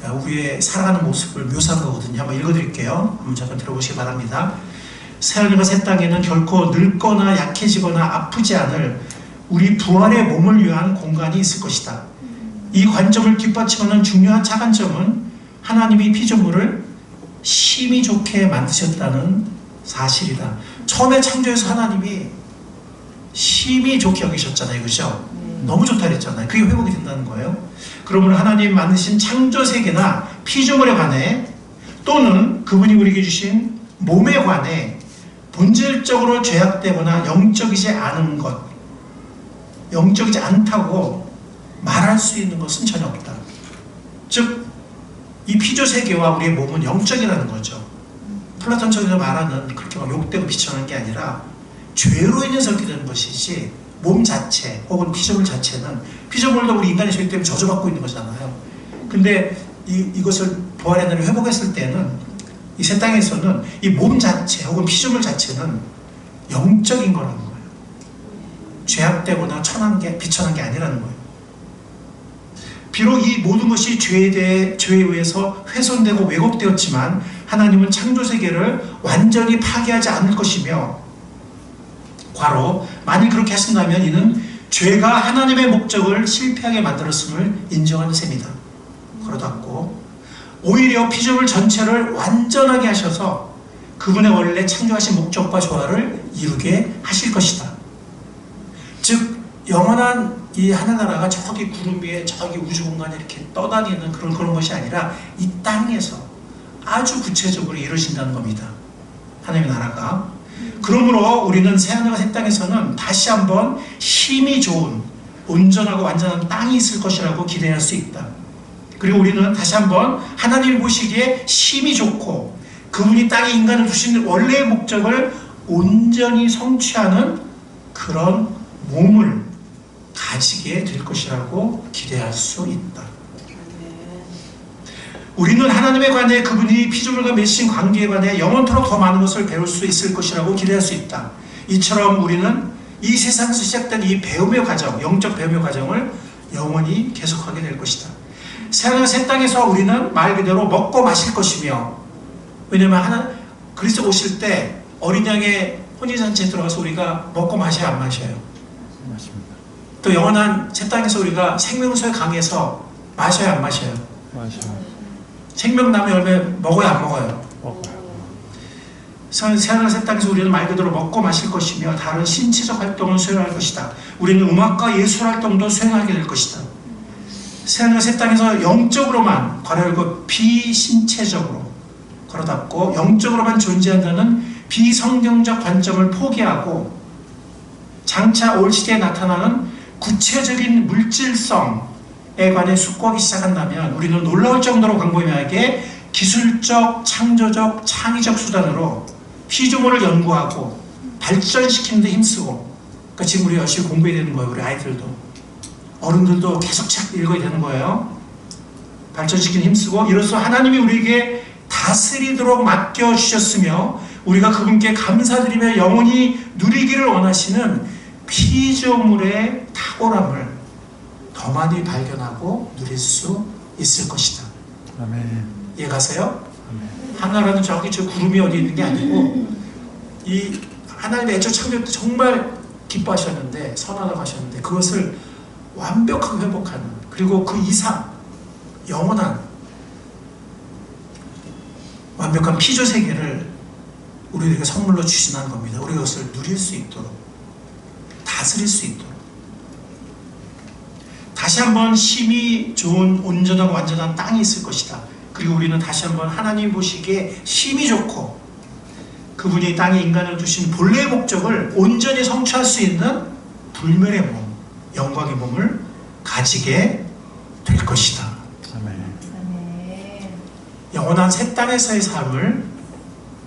우리의 살아가는 모습을 묘사한 거거든요. 한번 읽어드릴게요. 한번 잠깐 들어보시기 바랍니다. 새하늘과 새 땅에는 결코 늙거나 약해지거나 아프지 않을 우리 부활의 몸을 위한 공간이 있을 것이다. 이 관점을 뒷받침하는 중요한 차관점은 하나님이 피조물을 심히 좋게 만드셨다는 사실이다. 처음에 창조해서 하나님이 심히 좋게 여기셨잖아요. 그죠? 너무 좋다 그랬잖아요. 그게 회복이 된다는 거예요. 그러므로 하나님 만드신 창조 세계나 피조물에 관해, 또는 그분이 우리에게 주신 몸에 관해 본질적으로 죄악되거나 영적이지 않은 것, 영적이지 않다고 말할 수 있는 것은 전혀 없다. 즉, 이 피조 세계와 우리의 몸은 영적이라는 거죠. 플라톤적으로 말하는 그렇게 막 욕되고 비천한 게 아니라 죄로 인해서 그렇게 되는 것이지, 몸 자체 혹은 피조물 자체는, 피조물도 우리 인간의 죄 때문에 저주받고 있는 거잖아요. 근데 이것을 부활의 날에 회복했을 때는, 이 새 땅에서는 이 몸 자체 혹은 피조물 자체는 영적인 거라는 거예요. 죄악되거나 비천한 게 아니라는 거예요. 비록 이 모든 것이 죄에 의해서 훼손되고 왜곡되었지만, 하나님은 창조 세계를 완전히 파괴하지 않을 것이며, 과로 만일 그렇게 하신다면 이는 죄가 하나님의 목적을 실패하게 만들었음을 인정하는 셈이다. 괄호 닫고, 오히려 피조물 전체를 완전하게 하셔서 그분의 원래 창조하신 목적과 조화를 이루게 하실 것이다. 즉, 영원한 이 하늘나라가 저기 구름 위에 저기 우주 공간에 이렇게 떠다니는 그런 것이 아니라 이 땅에서 아주 구체적으로 이루어진다는 겁니다. 하나님의 나라가. 그러므로 우리는 새하늘과 새 땅에서는 다시 한번 힘이 좋은, 온전하고 완전한 땅이 있을 것이라고 기대할 수 있다. 그리고 우리는 다시 한번 하나님이 보시기에 힘이 좋고 그분이 땅에 인간을 두신 원래의 목적을 온전히 성취하는 그런 몸을 가지게 될 것이라고 기대할 수 있다. 우리는 하나님에 관해 그분이 피조물과 맺으신 관계에 관해 영원토록 더 많은 것을 배울 수 있을 것이라고 기대할 수 있다. 이처럼 우리는 이 세상에서 시작된 이 배움의 과정, 영적 배움의 과정을 영원히 계속하게 될 것이다. 새하늘 새 땅에서 우리는 말 그대로 먹고 마실 것이며, 왜냐하면 그리스도 오실 때 어린 양의 혼인잔치에 들어가서 우리가 먹고 마셔야 안 마셔요. 맞습니다. 또 영원한 새 땅에서 우리가 생명수의 강에서 마셔야 안 마셔요. 맞아요. 생명나무 열매 먹어야 안 먹어요. 먹어요. 새하늘 새 땅에서 우리는 말 그대로 먹고 마실 것이며 다른 신체적 활동을 수행할 것이다. 우리는 음악과 예술 활동도 수행하게 될 것이다. 새하늘 새 땅에서 영적으로만 괄호 열고 비신체적으로 괄호 닫고 영적으로만 존재한다는 비성경적 관점을 포기하고 장차 올 시대에 나타나는 구체적인 물질성에 관해 숙고하기 시작한다면 우리는 놀라울 정도로 광범위하게 기술적, 창조적, 창의적 수단으로 피조물을 연구하고 발전시키는 데 힘쓰고, 그러니까 지금 우리 열심히 공부해야 되는 거예요. 우리 아이들도 어른들도 계속 책 읽어야 되는 거예요. 발전시키는 힘쓰고 이로써 하나님이 우리에게 다스리도록 맡겨주셨으며 우리가 그분께 감사드리며 영원히 누리기를 원하시는 피조물의 탁월함을 더 많이 발견하고 누릴 수 있을 것이다. 아멘. 이해 가세요? 아멘. 하나라는 저기 저 구름이 어디 있는 게 아니고 이 하나님의 애초 창조 때 정말 기뻐하셨는데 선하다고 하셨는데 그것을 완벽하게 회복하는, 그리고 그 이상 영원한 완벽한 피조 세계를 우리에게 선물로 주신다는 겁니다. 우리가 그것을 누릴 수 있도록, 다스릴 수 있도록. 다시 한번 심히 좋은 온전하고 완전한 땅이 있을 것이다. 그리고 우리는 다시 한번 하나님 보시기에 심히 좋고 그분이 땅에 인간을 두신 본래의 목적을 온전히 성취할 수 있는 불멸의 몸, 영광의 몸을 가지게 될 것이다. 아멘. 영원한 새 땅에서의 삶을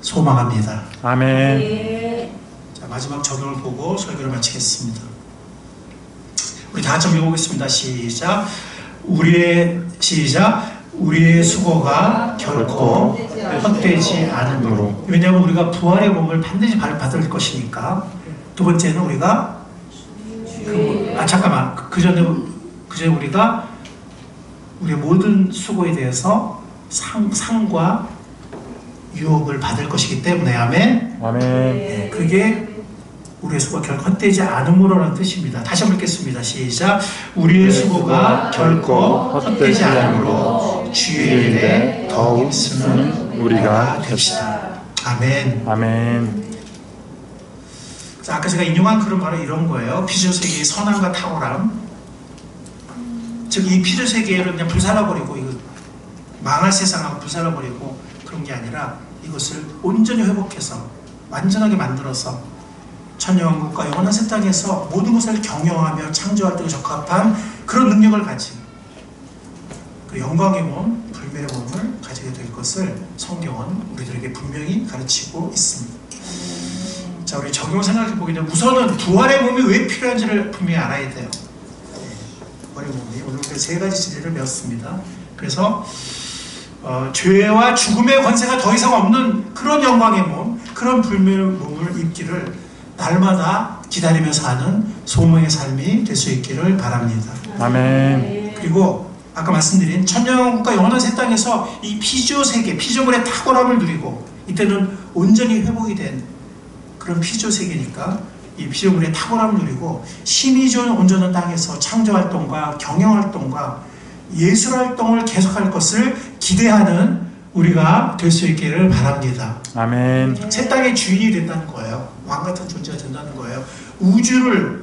소망합니다. 아멘. 자, 마지막 적용을 보고 설교를 마치겠습니다. 우리 다 같이 읽어보겠습니다. 시작. 우리의 수고가 결코 헛되지 않으므로. 왜냐하면 우리가 부활의 몸을 반드시 받을 것이니까. 두 번째는 우리가 그 전에 우리가 우리의 모든 수고에 대해서 상과 유업을 받을 것이기 때문에. 아멘. 아멘. 그게 우리의 수고가 결코 헛되지 않음으로라는 뜻입니다. 다시 한번 읽겠습니다. 시작. 우리의 수고가 결코 헛되지 않음으로 주의 일에 더욱 쓰는 우리가 됩시다. 아멘. 아멘. 자, 아까 제가 인용한 글은 바로 이런 거예요. 피조세계의 선함과 탁월함. 즉 이 피조세계를 그냥 불살라버리고 이거 망할 세상하고 불살라버리고 그런 게 아니라 이것을 온전히 회복해서 완전하게 만들어서 천년왕국과 영원한 새 땅에서 모든 것을 경영하며 창조할 때 적합한 그런 능력을 가진 그 영광의 몸, 불멸의 몸을 가지게 될 것을 성경은 우리들에게 분명히 가르치고 있습니다. 자, 우리 적용을 생각해 보게 되면 우선은 부활의 몸이 왜 필요한지를 분명히 알아야 돼요. 부활의 몸이 오늘 그 세 가지 진리를 배웠습니다. 그래서 죄와 죽음의 권세가 더 이상 없는 그런 영광의 몸, 그런 불멸의 몸을 입기를 날마다 기다리면서 하는 소망의 삶이 될 수 있기를 바랍니다. 아멘. 그리고 아까 말씀드린 천년왕국과 영원한 새 땅에서 이 피조세계, 피조물의 탁월함을 누리고 이때는 온전히 회복이 된 그런 피조세계니까 이 피조물의 탁월함을 누리고 심히 좋은 온전한 땅에서 창조활동과 경영활동과 예술활동을 계속할 것을 기대하는 우리가 될 수 있기를 바랍니다. 아멘. 새 땅의 주인이 된다는 거예요. 왕 같은 존재가 된다는 거예요. 우주를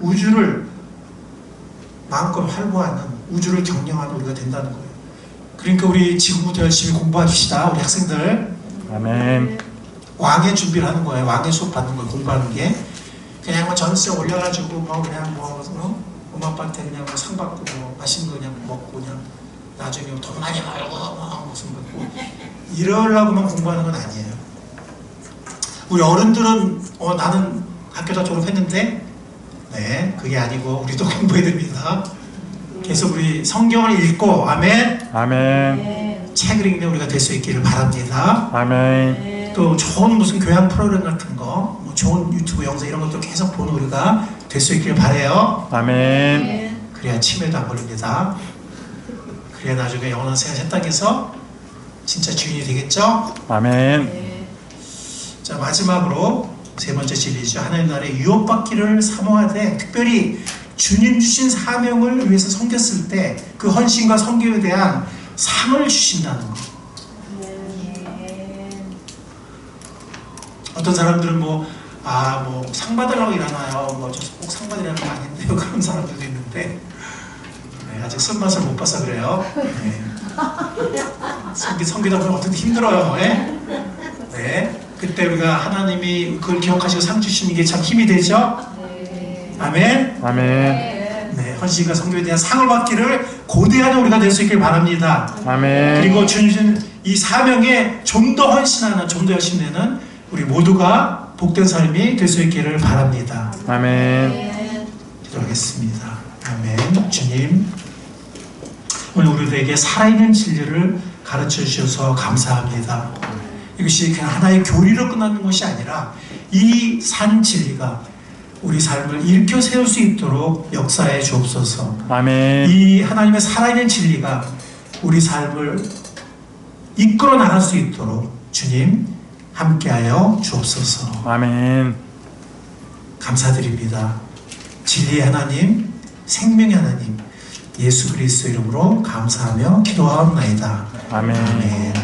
마음껏 활보하는, 우주를 경영하는 우리가 된다는 거예요. 그러니까 우리 지금부터 열심히 공부합시다. 우리 학생들. 아멘. 왕의 준비를 하는 거예요. 왕의 수업 받는 거예요. 공부하는 게. 그냥 뭐 전세 올려가지고 그냥 엄마 아빠한테 그냥 상 받고 맛있는 거 그냥 먹고 그냥 나중에 돈 많이 벌고 무슨 뭐 이러려고만 공부하는 건 아니에요. 우리 어른들은 나는 학교 다 졸업했는데 네, 그게 아니고 우리도 공부해야 됩니다. 계속 우리 성경을 읽고 아멘. 아멘. 책을 읽는 우리가 될 수 있기를 바랍니다. 아멘. 또 좋은 무슨 교양 프로그램 같은 거, 뭐 좋은 유튜브 영상 이런 것도 계속 보는 우리가 될 수 있기를 바라요. 아멘. 그래야 치매도 안 걸립니다. 그래야 나중에 영원한 새 땅에서 진짜 주인이 되겠죠? 아멘. 자, 마지막으로 세 번째 진리죠. 하나님 나라의 유업받기를 사모하되 특별히 주님 주신 사명을 위해서 섬겼을 때 그 헌신과 섬김에 대한 상을 주신다는 거. 어떤 사람들은 뭐 상 받으려고 일하나요? 꼭 상 받으려는 거 아닌데요. 그런 사람들도 있는데 네, 아직 쓴맛을 못 봐서 그래요. 네. 섬기다 보면 어떻게 힘들어요. 네? 네. 그때 우리가 하나님이 그걸 기억하시고 상 주시는 게 참 힘이 되죠. 아멘. 아멘. 네, 헌신과 성교에 대한 상을 받기를 고대하는 우리가 될 수 있길 바랍니다. 아멘. 그리고 주님 이 사명에 좀 더 헌신하는, 좀 더 열심히 내는 우리 모두가 복된 삶이 될 수 있기를 바랍니다. 아멘. 기도하겠습니다. 아멘. 주님, 오늘 우리들에게 살아있는 진리를 가르쳐 주셔서 감사합니다. 이것이 그냥 하나의 교리로 끝나는 것이 아니라 이 산 진리가 우리 삶을 일으켜 세울 수 있도록 역사해 주옵소서. 아멘. 이 하나님의 살아있는 진리가 우리 삶을 이끌어 나갈 수 있도록 주님 함께하여 주옵소서. 아멘. 감사드립니다. 진리의 하나님, 생명의 하나님, 예수 그리스도 이름으로 감사하며 기도하옵나이다. 아멘. 아멘.